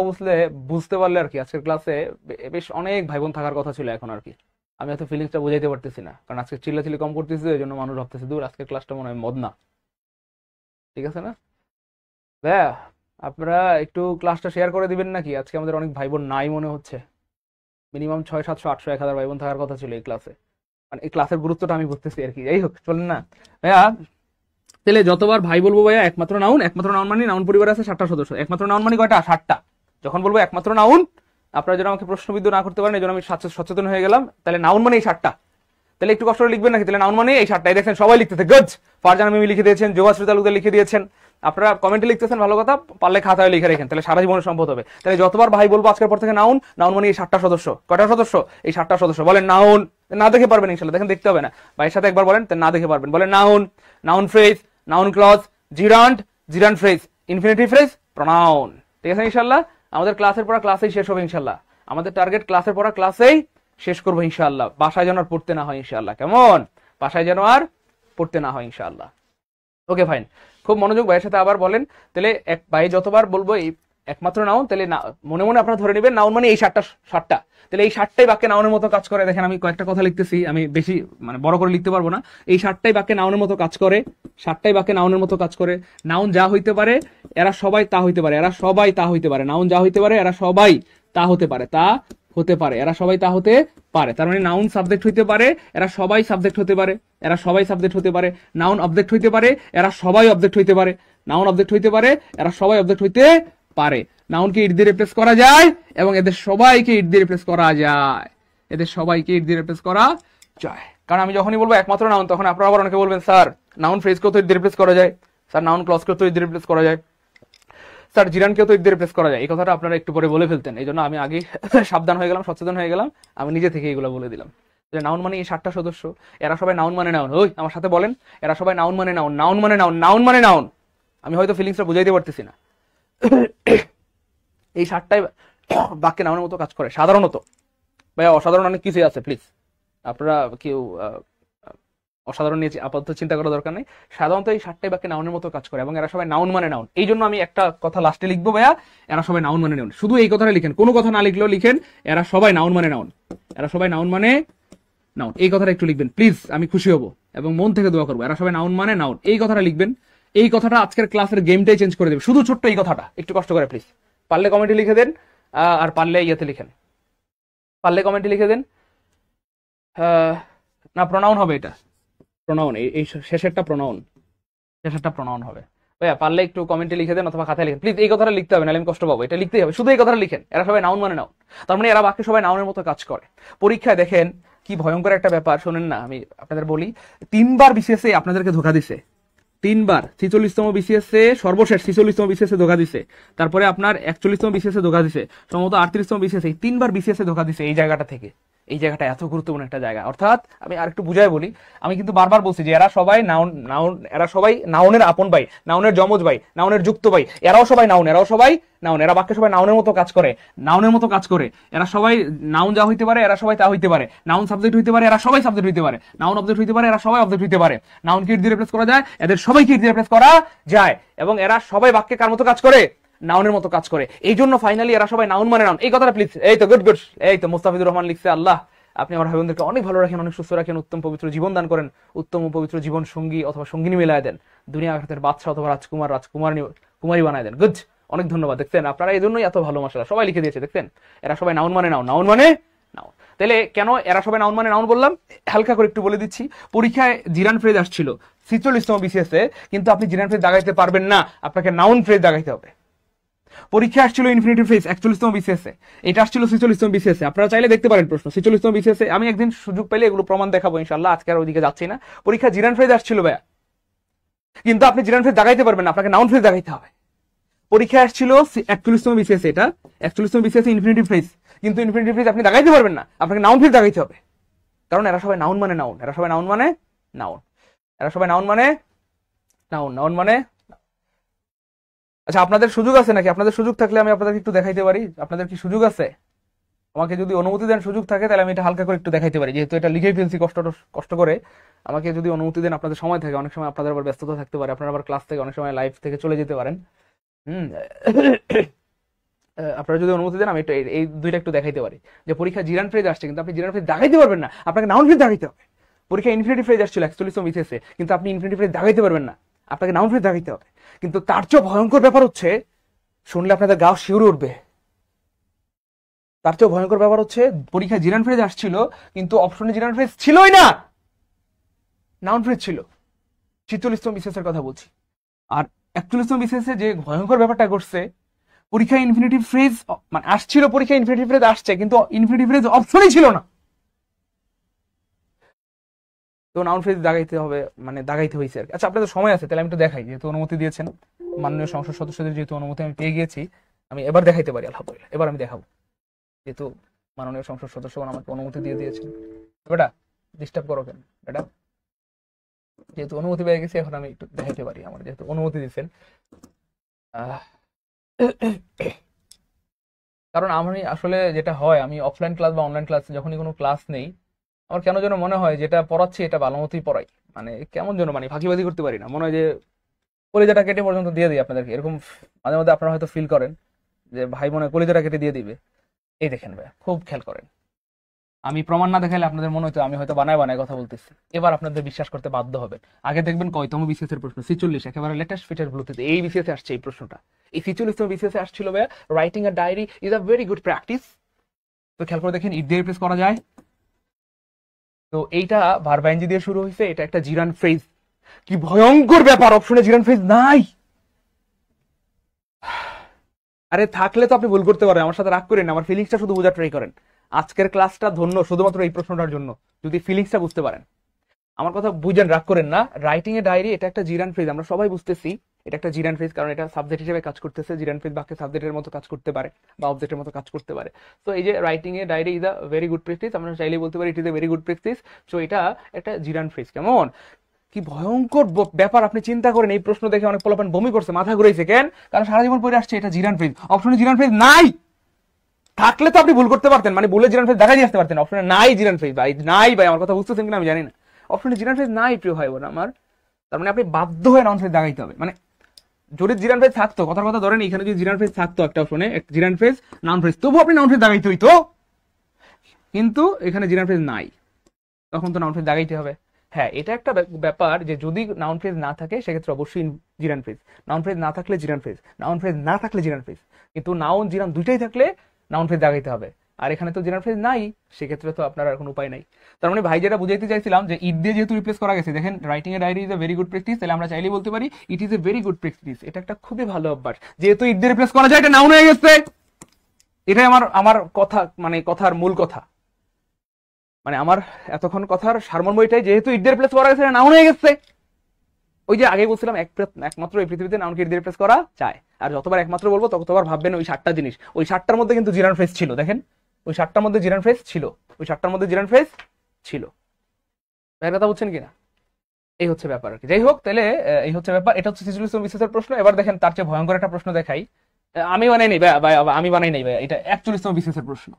বুঝতে পারলে আর কি আজকের ক্লাসে বেশ অনেক ভাই বোন থাকার কথা ছিল এখন আর কি। আমি হয়তো ফিলিংসটা বোঝাইতে পারতেছি না, কারণ আজকে চিল্লাচিল্লি কম করতেছি, এই জন্য মানুষ ভাবতেছে দূর আজকের ক্লাসটা মনে হয় মদ না। ঠিক আছে না ভাইয়া, আপনারা একটু ক্লাসটা শেয়ার করে দিবেন নাকি? আজকে আমাদের অনেক ভাই বোন নাই মনে হচ্ছে, মিনিমাম 600, 700, 800, 1000 ভাই বোন থাকার কথা ছিল এই ক্লাসে। মানে এই ক্লাসের গুরুত্বটা আমি বুঝতেছি আর কি। যাই হোক, চলেন না ভাইয়া, তাহলে যতবার ভাই বলবো ভাইয়া একমাত্র নাউন মানে নাউন পরিবার আছে 7টা সদস্য। একমাত্র নাউন মানে কয়টা? 7টা। যখন বলবো একমাত্র নাউন, আপনারা যেন আমাকে প্রশ্নবিদ্ধ না করতে পারেন, এই জন্য আমি সচেতন হয়ে গেলাম। তাহলে নাউন মানে এই 7টা। তাহলে একটু কষ্ট করে লিখবেন নাকি? তাহলে নাউন মানে এই 7টাই। দেখছেন সবাই লিখতেছে, গুড। ফারজান মিমি লিখে দিয়েছেন, জোবাশ্রী তালুকদার লিখে দিয়েছেন, আপনারা কমেন্টে লিখতেছেন, ভালো কথা, পারলে খাতায় লিখে রাখেন, তাহলে সারা জীবনের সম্পদ হবে। তাহলে যতবার ভাই বলবো আজকের পর থেকে নাউন মানে এই 7টা সদস্য। কয়টা সদস্য? এই 7টা সদস্য। বলেন নাউন। না দেখে পারবেন ইনশাল্লাহ, দেখেন দেখতে হবে না, ভাইয়ের সাথে একবার বলেন, না দেখে পারবেন। বলেন noun, noun phrase, noun clause, gerund, gerund phrase, infinitive phrase, pronoun. ঠিক আছে ইনশাল্লাহ? আমাদের ক্লাসের পড়া ক্লাসেই শেষ হবে ইনশাল্লাহ। আমাদের টার্গেট ক্লাসের পড়া ক্লাসেই শেষ করবো ইনশাআল্লাহ। বাসায় যেন আর পড়তে না হয় ইনশাআল্লাহ। কেমন? বাসায় যেন আর পড়তে না হয় ইনশাআল্লাহ। ওকে ফাইন, খুব মনোযোগ ভাইয়ের সাথে আবার বলেন। তাহলে এক ভাই যতবার বলবো এই একমাত্র নাউন, তাহলে মনে মনে আপনারা ধরে নেবেন নাউন মানে এই 7টা। তাহলে এই 7টাই বাক্যে নাউনের মতো কাজ করে। দেখেন আমি কয়েকটা কথা লিখতেছি, আমি বেশি মানে বড় করে লিখতে পারবো না। এই 7টাই বাক্যে নাউনের মতো কাজ করে। 7টাই বাক্যে নাউনের মতো কাজ করে। নাউন যা হইতে পারে এরা সবাই তা হইতে পারে, এরা সবাই তা হইতে পারে। নাউন যা হইতে পারে এরা সবাই তা হতে পারে, তা হতে পারে, এরা সবাই তা হতে পারে। তার মানে নাউন সাবজেক্ট হইতে পারে, এরা সবাই সাবজেক্ট হতে পারে, এরা সবাই সাবজেক্ট হতে পারে। নাউন অবজেক্ট হইতে পারে, এরা সবাই অবজেক্ট হইতে পারে। নাউন অবজেক্ট হইতে পারে, এরা সবাই অবজেক্ট হইতে পারে। নাউনকে ইট দিয়ে রিপ্লেস করা যায় এবং এদের সবাইকে ইট দিয়ে রিপ্লেস করা যায়, এদের সবাইকে ইট দিয়ে রিপ্লেস করা যায়। কারণ আমি যখনই বলবো একমাত্র নাউন, তখন আপনারা আবার অনেকে বলবেন স্যার নাউন ফ্রেজকেও তো ইট দিয়ে রিপ্লেস করা যায়, স্যার নাউন ক্লজকেও তো ইট দিয়ে রিপ্লেস করা যায়, স্যার জিরানকেও তো ইট দিয়ে রিপ্লেস করা যায়। এই কথাটা আপনারা একটু পরে বলে ফেলতেন, এই জন্য আমি আগে সাবধান হয়ে গেলাম, সচেতন হয়ে গেলাম, আমি নিজে থেকে এগুলো বলে দিলাম। নাউন মানে এই 7টা সদস্য, এরা সবাই নাউন মানে নাউন। ওই আমার সাথে বলেন, এরা সবাই নাউন মানে নাউন, নাউন মানে নাউন, নাউন মানে নাউন। আমি হয়তো ফিলিংসটা বুঝাইতে পারতেছি না। এই 7টাই বাক্যে নাউনের মতো কাজ করে সাধারণত। ভাইয়া অসাধারণ অনেক কিছুই আছে, প্লিজ আপনারা কেউ অসাধারণ নিয়ে আপাতত চিন্তা করার দরকার নেই। সাধারণত এই 7টাই বাক্যে নাউনের মতো কাজ করে এবং এরা সবাই নাউন মানে নাউন। এই জন্য আমি একটা কথা লাস্টে লিখবো ভাইয়া, এরা সবাই নাউন মানে নাউন। শুধু এই কথাটা লিখেন, কোনো কথা না লিখলেও লিখেন এরা সবাই নাউন মানে নাউন, এরা সবাই নাউন মানে নাউন। এই কথাটা একটু লিখবেন প্লিজ, আমি খুশি হব এবং মন থেকে দোয়া করবো। এরা সবাই নাউন মানে নাউন, এই কথাটা লিখবেন। এই কথাটা আজকের ক্লাসের গেমটাই চেঞ্জ করে দেবে। শুধু ছোট্ট এই কথাটা একটু কষ্ট করে প্লিজ, পারলে কমেন্টে লিখে দেন, আর পারলে ইয়েতে লিখেন, পারলে কমেন্টে লিখে দেন। না প্রোনাউন হবে, এটা প্রোনাউন, এই শেষেরটা প্রোনাউন, শেষেরটা প্রোনাউন হবে। ভাইয়া পারলে একটু কমেন্টে লিখে দেন অথবা খাতায় লিখেন প্লিজ। এই কথাটা লিখতে হবে, নাহলে আমি কষ্ট পাবো। এটা লিখতেই হবে, শুধু এই কথাটা লিখেন, এরা সবাই নাউন মানে নাউন। তার মানে এরা বাকি সবাই নাউনের মতো কাজ করে। পরীক্ষায় দেখেন কি ভয়ঙ্কর একটা ব্যাপার, শোনেন না, আমি আপনাদের বলি। 3বার বিসিএস আপনাদেরকে ধোকা দিছে, 3বার। 46তম বিসিএস সর্বশেষ 46তম বিসিএস ধোকা দিছে, তারপরে আপনার 41তম বিসিএস ধোকা দিছে, সম্ভবত 38তম বিসিএস, এই 3বার বিসিএস ধোকা দিছে এই জায়গাটা থেকে। এই জায়গাটা এত গুরুত্বপূর্ণ একটা জায়গা। অর্থাৎ আমি আরেকটু বুঝাই বলি, আমি কিন্তু বারবার বলছি যে এরা সবাই নাউন, এরা সবাই নাউনের আপন ভাই, নাউনের যমজ ভাই, নাউনের যুক্ত ভাই। এরাও সবাই নাউন, এরাও সবাই নাউন। এরা বাক্যে সবাই নাউনের মতো কাজ করে, নাউনের মতো কাজ করে। এরা সবাই নাউন যা হইতে পারে এরা সবাই তা হইতে পারে। নাউন সাবজেক্ট হইতে পারে এরা সবাই সাবজেক্ট হইতে পারে। নাউন অবজেক্ট হইতে পারে এরা সবাই অবজেক্ট হইতে পারে। নাউন কি ইট দিয়ে রিপ্লেস করা যায়, এদের সবাই কি ইট দিয়ে রিপ্লেস করা যায়। এবং এরা সবাই বাক্যে কার মতো কাজ করে, নাউনের মতো কাজ করে। এই জন্য ফাইনালি এরা সবাই নাউন মানে নাউন। এই কথাটা প্লিজ, এই তো গুড গুড, এই তো মুস্তাফিজুর রহমান লিখছে, আল্লাহ আপনি আমার ভাই বোনদেরকে অনেক ভালো রাখেন, অনেক সুস্থ রাখেন, উত্তম পবিত্র জীবন দান করেন, উত্তম পবিত্র জীবন সঙ্গী অথবা সঙ্গিনী মিলায় দেন, দুনিয়া আখিরাতের বাদশা অথবা কুমারী বানায় দেন। গুড, অনেক ধন্যবাদ। দেখছেন আপনারা এই জন্যই এত ভালো, মাশাআল্লাহ সবাই লিখে দিয়েছে। দেখছেন এরা সবাই নাউন মানে নাউন, নাউন মানে নাউন। তাহলে কেন এরা সবাই নাউন মানে নাউন বললাম, হালকা করে একটু বলে দিচ্ছি। পরীক্ষায় জিরান ফ্রেজ আসছিল 46তম বিসিএস এ, কিন্তু আপনি জিরান ফ্রেজ দাগাইতে পারবেন না, আপনাকে নাউন ফ্রেজ দাগাইতে হবে। পরীক্ষা আসছিল ইনফিনিটিভ ফ্রেজ 41তম বিসিএস এ, এটা আসছিল 46তম বিসিএস এ। আপনারা চাইলে দেখতে পারেন প্রশ্ন 46তম বিসিএস এ। আমি একদিন সুযোগ পেলে এগুলো প্রমাণ দেখাবো ইনশাআল্লাহ, আজকে আর ওইদিকে যাচ্ছি না। পরীক্ষা জিরান ফ্রেজ আসছিল ভাইয়া, কিন্তু আপনি জিরান ফ্রেজ দাগাইতে পারবেন না, আপনাকে নাউন ফ্রেজ দাগাইতে হবে। পরীক্ষা আসছিল 41তম বিসিএস, এটা 41তম বিসিএস ইনফিনিটিভ ফ্রেজ, কিন্তু ইনফিনিটিভ ফ্রেজ আপনি দাগাইতে পারবেন না, আপনাকে নাউন ফ্রেজ দাগাইতে হবে, কারণ এরা সবাই নাউন মানে নাউন, এরা সবাই নাউন মানে নাউন, এরা সবাই নাউন মানে নাউন, নাউন মানে। আচ্ছা, আপনাদের সুযোগ আছে নাকি? আপনাদের সুযোগ থাকলে আমি আপনাদেরকে একটু দেখাইতে পারি। আপনাদের কি সুযোগ আছে? আমাকে যদি অনুমতি দেন, সুযোগ থাকে, তাহলে আমি এটা হালকা করে একটু দেখাইতে পারি, যেহেতু এটা লিখেই ফেলছি কষ্ট করে। আমাকে যদি অনুমতি দেন, আপনাদের সময় থাকে, অনেক সময় আপনাদের আবার ব্যস্ততা থাকতে পারে, আপনারা আবার ক্লাস থেকে অনেক সময় লাইভ থেকে চলে যেতে পারেন। আপনারা যদি অনুমতি দেন, আমি এই দুইটা একটু দেখাইতে পারি যে পরীক্ষা জিরান ফ্রেজ আসছে, কিন্তু আপনি জিরান ফ্রেজ দাগাইতে পারবেন না, আপনাকে নাউন ফ্রেজ দাগাইতে হবে। পরীক্ষা ইনফিনিটিভ ফ্রেজ আসছিল 41 বিসিএসে, কিন্তু আপনি ইনফিনিটিভ ফ্রেজ দাগাইতে পারবেন না, আপনাকে নাউন ফ্রেজ দাগাইতে হবে। কিন্তু তার চেয়ে ভয়ঙ্কর ব্যাপার হচ্ছে, শুনলে আপনাদের গা শিউরে উঠবে, তার চেয়ে ভয়ঙ্কর ব্যাপার হচ্ছে পরীক্ষা জিরান ফ্রেজ আসছিল, কিন্তু অপশনে জিরান ফ্রেজ ছিলই না, নাউন ফ্রেজ ছিল। 46তম বিসিএসের কথা বলছি। আর 41তম বিসিএসে যে ভয়ঙ্কর ব্যাপারটা ঘটছে, পরীক্ষায় ইনফিনিটিভ ফ্রেজ মানে আসছিল, পরীক্ষায় ইনফিনিটিভ ফ্রেজ আসছে, কিন্তু ইনফিনিটিভ ফ্রেজ অপশনই ছিল না, তো নাউন ফ্রেজ দাগাইতে হবে, মানে দাগাইতে হয়েছে আর কি। আচ্ছা, আপনাদের সময় আছে, তাহলে আমি একটু দেখাই, যেহেতু অনুমতি দিয়েছেন মাননীয় সংসদ সদস্যদের, যেহেতু অনুমতি আমি পেয়ে গিয়েছি, আমি এবার দেখাইতে পারি। আলহামদুলিল্লাহ, এবার আমি দেখাবো, যেহেতু মাননীয় সংসদ সদস্যগণ আমাকে অনুমতি দিয়ে দিয়েছেন। বেটা ডিস্টার্ব করো কেন বেটা, যেহেতু অনুমতি পেয়ে গেছি, এখন আমি একটু দেখাইতে পারি, আমার যেহেতু অনুমতি দিচ্ছেন। কারণ আমি আসলে যেটা হয়, আমি অফলাইন ক্লাস বা অনলাইন ক্লাস যখনই কোনো ক্লাস নেই, আমার কেন যেন মনে হয় যেটা পড়াচ্ছি এটা ভালো মতোই পড়াই, মানে কেমন যেন মানে ফাঁকিবাজি করতে পারি না, মনে হয় যে কলিজাটা কেটে পর্যন্ত দিয়ে দিই আপনাদেরকে, এরকম মাঝে মধ্যে আপনারা হয়তো ফিল করেন যে ভাই মনে হয় কলিজাটা কেটে দিয়ে দিবে। এই দেখেন ভাই, খুব খেয়াল করেন, আমি প্রমাণ না দেখাইলে আপনাদের মনে হতো আমি হয়তো বানায় বানায় কথা বলতেছি। এবার আপনাদের বিশ্বাস করতে বাধ্য হবেন। আগে দেখবেন কয়তম বিসিএস এর প্রশ্ন, 46, একেবারে লেটেস্ট ফিচার ব্লুতে এই বিসিএস এ আসছে এই প্রশ্নটা। এই 46তম বিসিএস এ আসছিল ভাই, writing a diary is a very good practice. তো খেয়াল করে দেখেন, ইট দিয়ে রিপ্লেস করা যায়। তো এইটা ভার্ব আইএনজি দিয়ে শুরু হয়েছে, এটা একটা জিরান ফ্রেজ। কি ভয়ঙ্কর ব্যাপার, অপশনে জিরান ফ্রেজ নাই। আরে থাকলে তো আপনি ভুল করতে পারেন, আমার সাথে রাগ করেন, আমার ফিলিংসটা শুধু বোঝার ট্রাই করেন। আজকের ক্লাসটা ধন্য শুধুমাত্র এই প্রশ্নটার জন্য, যদি ফিলিংসটা বুঝতে পারেন। আমার কথা বুঝেন, রাগ করেন না। রাইটিং এ ডায়েরি এটা একটা জিরান ফ্রেজ, আমরা সবাই বুঝতেছি এটা একটা জিরান ফ্রেজ, কারণ এটা সাবজেক্ট হিসেবে কাজ করতেছে। জিরান ফ্রেজ বাক্যে সাবজেক্টের মতো কাজ করতে পারে বা অবজেক্টের মতো কাজ করতে পারে। তো এই যে writing a diary is a very good practice, আমরা চাইলেই বলতে পারি it is a very good practice. So এটা একটা জিরান ফ্রেজ। কেমন কি ভয়ঙ্কর ব্যাপার, আপনি চিন্তা করেন। এই প্রশ্ন দেখে অনেক পোলাপান বমি করছে, মাথা ঘুরাইছে। কেন? কারণ সারা জীবন পড়ে আসছে এটা জিরান ফ্রেজ, অপশনে জিরান ফ্রেজ নাই। থাকলে তো আপনি ভুল করতে পারতেন, মানে বলে জিরান ফ্রেজ দেখা দিয়ে আসতে পারতেন। অপশনে নাই জিরান ফ্রেজ, ভাই নাই ভাই, আমার কথা বুঝতেছেন কিনা আমি জানি না। অপশনে জিরান ফ্রেজ নাই প্রিয় ভাই বোন আমার, তার মানে আপনি বাধ্য হয়ে নাউন ফ্রেজ দাগাইতে হবে। মানে যদি জিরান ফ্রেজ থাকতো, কথার কথা ধরেন এখানে যদি জিরান ফ্রেজ থাকতো একটা অপশনে, জিরান ফ্রেজ নাউন ফ্রেজ, তবু আপনি নাউন ফ্রেজ দাগাইতে হইতো, কিন্তু এখানে জিরান ফ্রেজ নাই, তখন তো নাউন ফ্রেজ দাগাইতে হবে। হ্যাঁ, এটা একটা ব্যাপার যে যদি নাউন ফ্রেজ না থাকে সেক্ষেত্রে অবশ্যই জিরান ফ্রেজ, নাউন ফ্রেজ না থাকলে জিরান ফ্রেজ, নাউন ফ্রেজ না থাকলে জিরান ফ্রেজ, কিন্তু নাউন জিরান দুইটাই থাকলে নাউন ফ্রেজ দাগাইতে হবে। আর এখানে তো জিরান ফ্রেজ নাই, সেক্ষেত্রে তো আপনার আর কোনো উপায় নাই। তার মানে ভাই যেটা বুঝাইতে চাইছিলাম যে ইট দিয়ে যেহেতু রিপ্লেস করা গেছে, দেখেন writing a diary is a very good practice, তাহলে আমরা চাইলেই বলতে পারি it is a very good practice. এটা একটা খুবই ভালো অভ্যাস, যেহেতু ইট দিয়ে রিপ্লেস করা যায়, এটা নাউন হয়ে গেছে। এটাই আমার কথা, মানে কথার মূল কথা, মানে আমার এতক্ষণ কথার সারমর্ম এটাই, যেহেতু ইট দিয়ে রিপ্লেস করা গেছে নাউন হয়ে গেছে। ওই যে আগে বলছিলাম একমাত্র এই পৃথিবীতে নাউনকে ইট দিয়ে রিপ্লেস করা যায়। আর যতবার একমাত্র বলবো ততবার ভাববেন ওই 7টা জিনিস, ওই 7টার মধ্যে কিন্তু জিরান ফ্রেজ ছিল। দেখেন ওই 7টার মধ্যে জিরান ফ্রেজ ছিল, ওই 7টার মধ্যে জিরান ফ্রেজ ছিল। ভাইয়ের কথা বুঝছেন কিনা? এই হচ্ছে ব্যাপার আর কি। যাই হোক, তাহলে এই হচ্ছে ব্যাপার। এটা হচ্ছে 46তম বিসিএসের প্রশ্ন। এবার দেখেন তার চেয়ে ভয়ঙ্কর একটা প্রশ্ন দেখাই, আমি বানাই নাই ভাই, আমি বানাই নাই ভাই, এটা 41তম বিসিএসের প্রশ্ন।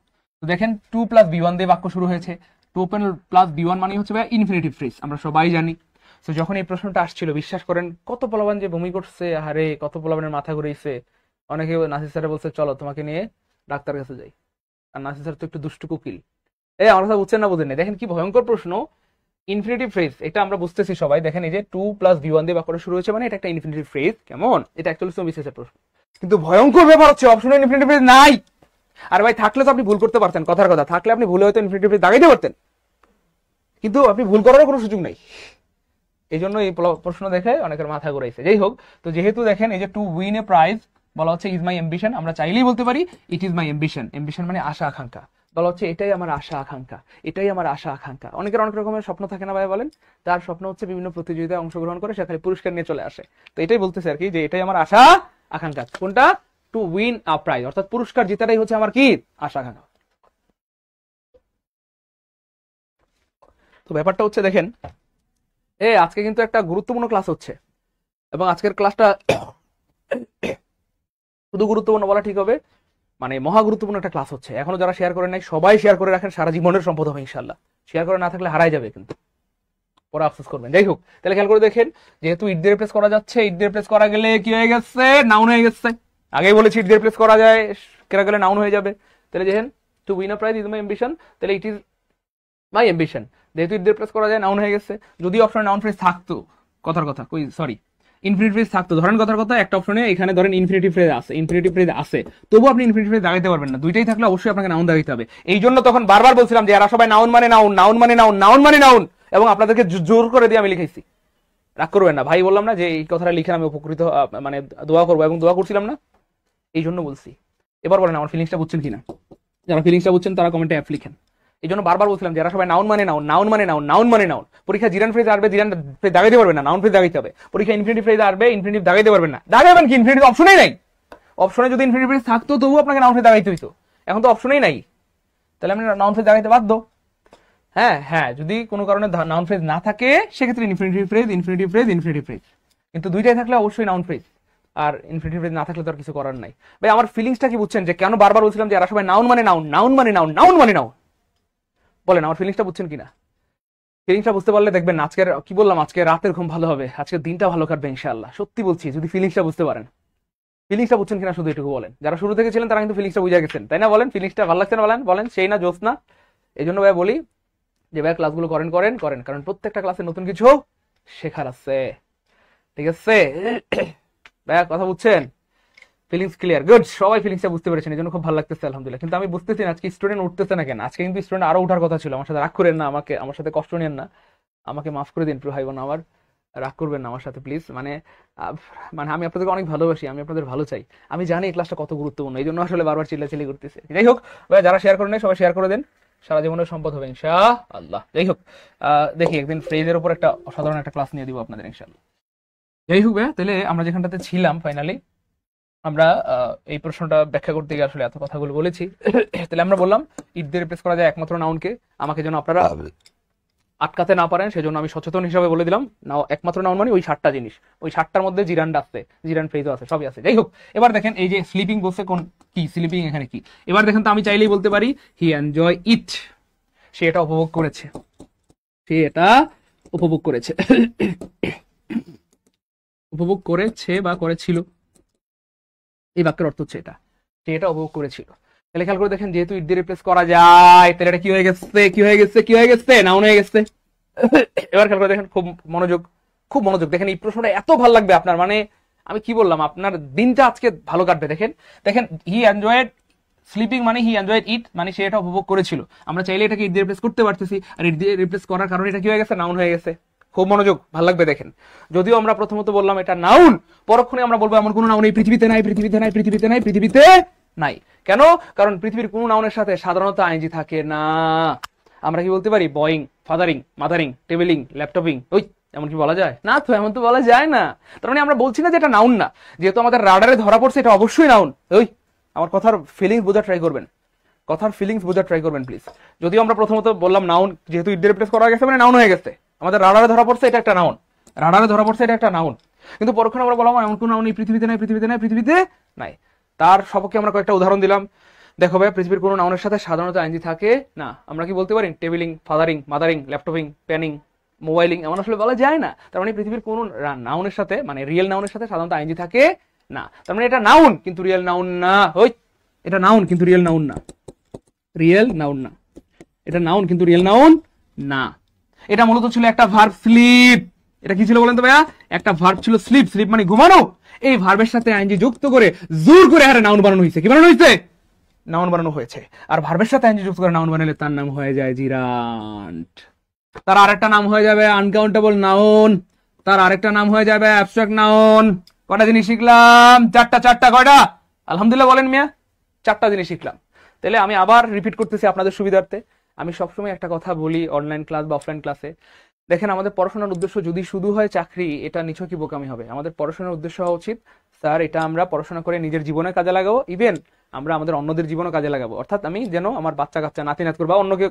তো দেখেন 2 + B1 দিয়ে বাক্য শুরু হয়েছে। 2 + B1 মানে হচ্ছে ভাই ইনফিনিটিভ ফ্রেজ, আমরা সবাই জানি। তো যখন এই প্রশ্নটা আসছিল, বিশ্বাস করেন কত পোলাপান যে বমি করছে, আরে কত পোলাপানের মাথা ঘুরেছে। অনেকে নাসির স্যারে বলছে চলো তোমাকে নিয়ে ডাক্তার কাছে যাই, আর নাসির স্যার তো একটু দুষ্টু কুকিল। আমার কথা বুঝছেন না বুঝেন না? দেখেন কি ভয়ঙ্কর প্রশ্ন। ইনফিনিটিভ ফ্রেজ এটা আমরা বুঝতেছি সবাই, দেখেন এই যে 2 + B1 দিয়ে বাক্যটা শুরু হয়েছে, মানে এটা একটা ইনফিনিটিভ ফ্রেজ। কেমন? এটা 41তম বিসিএসের প্রশ্ন। কিন্তু ভয়ঙ্কর ব্যাপার হচ্ছে অপশনে ইনফিনিটিভ ফ্রেজ নাই। আর ভাই থাকলে তো আপনি ভুল করতে পারতেন, কথার কথা, থাকলে আপনি ভুলে হয়তো ইনফিনিটিভ ফ্রেজ দাগাইতে পারতেন, কিন্তু আপনি ভুল করারও কোনো সুযোগ নাই। এই জন্য এই প্রশ্ন দেখে অনেকের মাথা ঘুরাইছে। যাই হোক, তো যেহেতু দেখেন এই যে টু উইন এ প্রাইজ বলা হচ্ছে ইজ মাই অ্যাম্বিশন, আমরা চাইলেই বলতে পারি it is my ambition. Ambition মানে আশা আকাঙ্ক্ষা, বলা হচ্ছে এটাই আমার আশা আকাঙ্ক্ষা, এটাই আমার আশা আকাঙ্ক্ষা। অনেকের অনেক রকমের স্বপ্ন থাকে না ভাই, বলেন? তার স্বপ্ন হচ্ছে বিভিন্ন প্রতিযোগিতায় অংশগ্রহণ করে সেখানে পুরস্কার নিয়ে চলে আসে। তো এটাই বলতেছে আর কি, যে এটাই আমার আশা আকাঙ্ক্ষা। কোনটা? টু উইন আ প্রাইজ, অর্থাৎ পুরস্কার জেতাটাই হচ্ছে আমার কি আশা আকাঙ্ক্ষা। তো ব্যাপারটা হচ্ছে দেখেন, আজকে কিন্তু একটা গুরুত্বপূর্ণ ক্লাস হচ্ছে, এবং আজকের ক্লাসটা শুধু গুরুত্বপূর্ণ বলা ঠিক হবে, মানে মহা গুরুত্বপূর্ণ একটা ক্লাস হচ্ছে। এখনো যারা শেয়ার করে নাই সবাই শেয়ার করে রাখেন, সারা জীবনের সম্পদ হবে ইনশাল্লাহ। শেয়ার করে না থাকলে হারাই যাবে, কিন্তু পরে আফসোস করবেন। যাই হোক, তাহলে খেয়াল করে দেখেন, যেহেতু ইট দিয়ে রিপ্লেস করা যাচ্ছে, ইট দিয়ে রিপ্লেস করা গেলে কি হয়ে গেছে, নাউন হয়ে গেছে। আগেই বলেছি ইট দিয়ে রিপ্লেস করা যায়, কেরা গেলে নাউন হয়ে যাবে। তাহলে দেখেন, to win a prize is my ambition, তাহলে ইট ইজ মাই অ্যাম্বিশন। যেহেতু ইট দিয়ে রিপ্লেস করা যায়, নাউন হয়ে গেছে। যদি অপশনে নাউন ফ্রেজ থাকতো, কথার কথা কই, সরি, ইনফিনিটিভ ফ্রেজ থাকতো, ধরেন কথার কথা একটা অপশনে এখানে ধরেন ইনফিনিটিভ ফ্রেজ আছে, ইনফিনিটিভ ফ্রেজ আছে, তবু আপনি ইনফিনিটিভ ফ্রেজ দাগাইতে পারবেন না। দুইটাই থাকলে অবশ্যই আপনাকে নাউন দাগাইতে হবে। এই জন্য তখন বারবার বলছিলাম যে এরা সবাই নাউন মানে নাউন, নাউন মানে নাউন, নাউন মানে নাউন, এবং আপনাদেরকে জোর করে দিয়ে আমি লিখাইছি। রাগ করবেন না ভাই, বললাম না যে এই কথাটা লিখে আমি উপকৃত, মানে দোয়া করবো, এবং দোয়া করছিলাম না, এই জন্য বলছি। এবার বলেন আমার ফিলিংসটা বুঝছেন কিনা? যারা ফিলিংসটা বুঝছেন তারা কমেন্টে অ্যাপ লিখেন। এই জন্য বারবার বলছিলাম যারা সবাই নাউন মানে নাউন, নাউন মানে নাউন, নাউন মানে নাউন। পরীক্ষা জিরান ফ্রেজ আসবে, জিরান ফ্রেজ দাগাইতে পারবেন না, নাউন ফ্রেজ দাগাইতে হবে। পরীক্ষা ইনফিনিটিভ ফ্রেজ আসবে, ইনফিনিটিভ দাগাইতে পারবেন না, দাগাবেন কি? ইনফিনিটিভ অপশনেই নাই। অপশনে যদি ইনফিনিটিভ ফ্রেজ থাকতো তবু আপনাকে নাউন ফ্রেজ দাগাইতে হইতো, এখন তো অপশনেই নাই, তাহলে আমি নাউন ফ্রেজ দাগাইতে বাধ্য। হ্যাঁ, যদি কোনো কারণে নাউন ফ্রেজ না থাকে সেক্ষেত্রে infinitive phrase, infinitive phrase, infinitive phrase. কিন্তু দুইটাই থাকলে অবশ্যই নাউন ফ্রেজ, আর ইনফিনিটিভ ফ্রেজ না থাকলে তো আর কিছু করার নাই। ভাই আমার ফিলিংসটা কি বুঝছেন, যে কেন বারবার বলছিলাম যে এরা সবাই নাউন মানে নাউন, নাউন মানে নাউন, নাউন মানে নাউন? বলেন আমার ফিলিংসটা বুঝছেন কিনা? ফিলিংসটা বুঝতে পারলে দেখবেন আজকের কি বললাম, আজকে রাতের ঘুম ভালো হবে, আজকের দিনটা ভালো কাটবে ইনশাআল্লাহ। সত্যি বলছি, যদি ফিলিংসটা বুঝতে পারেন। ফিলিংসটা বুঝছেন কিনা শুধু এটুকু বলেন। যারা শুরু থেকে ছিলেন তারা কিন্তু ফিলিংসটা বুঝে গেছেন, তাই না? বলেন ফিলিংসটা ভালো লাগছে না? বলেন সেই না জোস না? এই জন্য ভাই বলি যে ভাই ক্লাসগুলো করেন, কারণ প্রত্যেকটা ক্লাসে নতুন কিছু শেখার আছে, ঠিক আছে ভাইয়া? কথা বুঝছেন? Feelings clear? গুড, সবাই ফিলিংসটা বুঝতে পেরেছেন, এই জন্য খুব ভালো লাগতেছে আলহামদুলিল্লাহ। কিন্তু আমি বুঝতেছি না আজকে স্টুডেন্ট উঠতেছে না কেন। আজকে কিন্তু স্টুডেন্ট আরো উঠার কথা ছিল। আমার সাথে রাগ করেন না, আমার সাথে কষ্ট নেন না, আমাকে মাফ করে দিন প্রিয় ভাই বোন আমার, রাগ করবেন না আমার সাথে প্লিজ। মানে আমি আপনাদেরকে অনেক ভালোবাসি, আমি আপনাদের ভালো চাই, আমি জানি এই ক্লাসটা কত গুরুত্বপূর্ণ, এই জন্য আসলে বারবার চিল্লাচিল্লি করতেছে। যাই হোক ভাই, যারা শেয়ার করেন সবাই শেয়ার করে দেন, সারা জীবনের সম্পদ হবে ইনশাআল্লাহ। যাই হোক, দেখি একদিন ফ্রেজের উপর একটা অসাধারণ একটা ক্লাস নিয়ে দিব আপনাদের ইনশাআল্লাহ। যাই হোক ভাই, তাহলে আমরা যেখানটাতে ছিলাম ফাইনালি, আমরা এই প্রশ্নটা ব্যাখ্যা করতে গিয়ে আসলে এত কথাগুলো বলেছি। তাহলে আমরা বললাম ইট দিয়ে রিপ্লেস করা যায় একমাত্র নাউনকে। আমাকে যেন আপনারা আটকাতে না পারেন সেজন্য আমি সচেতন হিসাবে বলে দিলাম, না একমাত্র নাউন মানে ওই 7টা জিনিস, ওই 7টার মধ্যে জিরানটা আছে, জিরান ফ্রেজও আছে, সবই আছে। যাই হোক, এবার দেখেন এই যে স্লিপিং বলছে, কোন কি স্লিপিং এখানে কি? এবার দেখেন তো আমি চাইলেই বলতে পারি হি এনজয় ইট, সে এটা উপভোগ করেছে, সে এটা উপভোগ করেছে, উপভোগ করেছে বা করেছিল, এই বাক্যের অর্থ হচ্ছে এটা, সে এটা উপভোগ করেছিল। তাহলে খেয়াল করে দেখেন, যেহেতু ইট দিয়ে রিপ্লেস করা যায়, তাহলে এটা কি হয়ে গেছে? নাউন হয়ে গেছে। এবার খেয়াল করে দেখেন, খুব মনোযোগ দেখেন, এই প্রশ্নটা এত ভালো লাগবে আপনার, মানে আমি কি বললাম, আপনার দিনটা আজকে ভালো কাটবে। দেখেন হি এনজয়েড স্লিপিং মানে হি এনজয়েড ইট, মানে সে এটা উপভোগ করেছিল। আমরা চাইলে এটাকে ইট দিয়ে রিপ্লেস করতে পারতেছি, আর ইট দিয়ে রিপ্লেস করার কারণে এটা কি হয়ে গেছে? নাউন হয়ে গেছে। খুব মনোযোগ, ভালো লাগবে দেখেন। যদিও আমরা প্রথমত বললাম এটা নাউন, পরক্ষণে আমরা বলবো এমন কোন নাউন এই পৃথিবীতে নাই। কেন? কারণ পৃথিবীর কোন নাউনের সাথে সাধারণত আইএনজি থাকে না। আমরা কি বলতে পারি? বয়িং, ফাদারিং, মাদারিং, টেবিলিং, ল্যাপটপিং, ওই এমন কি বলা যায় না? তো এমন তো বলা যায় না। তার মানে আমরা বলছি না যে এটা নাউন না, যেহেতু আমাদের রাডারে ধরা পড়ছে এটা অবশ্যই নাউন। ওই আমার কথার ফিলিংস বোঝা ট্রাই করবেন, প্লিজ। যদিও আমরা প্রথমত বললাম নাউন, যেহেতু ইট দিয়ে রিপ্লেস করা গেছে মানে নাউন হয়ে গেছে, আমাদের রাডারে ধরা পড়ছে এটা একটা নাউন, কিন্তু পরক্ষণে আমরা বললাম এমন কোন নাউন এই পৃথিবীতে নাই। তার সপক্ষে আমরা কয়েকটা উদাহরণ দিলাম। দেখো ভাই, পৃথিবীর কোনো নাউনের সাথে সাধারণত আইএনজি থাকে না। আমরা কি বলতে পারি? টেবিলিং, ফাদারিং, মাদারিং, ল্যাপটপিং, পেনিং, মোবাইলিং, এমন আসলে বলা যায় না। তার মানে পৃথিবীর কোনো নাউনের সাথে, মানে রিয়েল নাউনের সাথে সাধারণত আইএনজি থাকে না। তার মানে এটা নাউন কিন্তু রিয়েল নাউন না। এটা নাউন কিন্তু রিয়েল নাউন না, এটা নাউন কিন্তু রিয়েল নাউন না। এটা মূলত ছিল একটা ভার্ব স্লিপ। এটা কি ছিল বলেন তো ভাইয়া? একটা ভার্ব ছিল স্লিপ। স্লিপ মানে ঘুমানো। এই ভার্বের সাথে আইএনজি যুক্ত করে জোর করে আরে নাউন বানানো হয়েছে। কি বানানো হয়েছে? নাউন বানানো হয়েছে। আর ভার্বের সাথে আইএনজি যুক্ত করে নাউন বানালে তার নাম হয়ে যায় জিরান্ট। তার আরেকটা নাম হয়ে যাবে আনকাউন্টেবল নাউন। তার আরেকটা নাম হয়ে যাবে অ্যাবস্ট্রাক্ট নাউন। কয়টা জিনিস শিখলাম? চারটা। কয়টা? আলহামদুলিল্লাহ বলেন মিয়া, 4টা জিনিস শিখলাম। তাহলে আমি আবার রিপিট করতেছি আপনাদের সুবিধার্থে। আমি সবসময় একটা কথা বলি অনলাইন ক্লাস বা অফলাইন ক্লাসে, দেখেন আমাদের পড়াশোনার উদ্দেশ্য যদি শুধু হয় চাকরি, এটা নিছকই বোকামি হবে। আমাদের পড়াশোনার উদ্দেশ্য হওয়া উচিত, স্যার এটা আমরা পড়াশোনা করে নিজের জীবনে কাজে লাগাবো, ইভেন আমরা আমাদের অন্যদের জীবনে কাজে লাগাবো। অর্থাৎ আমি যেন আমার বাচ্চা কাচ্চা নাতি নাতকুর বা অন্যকে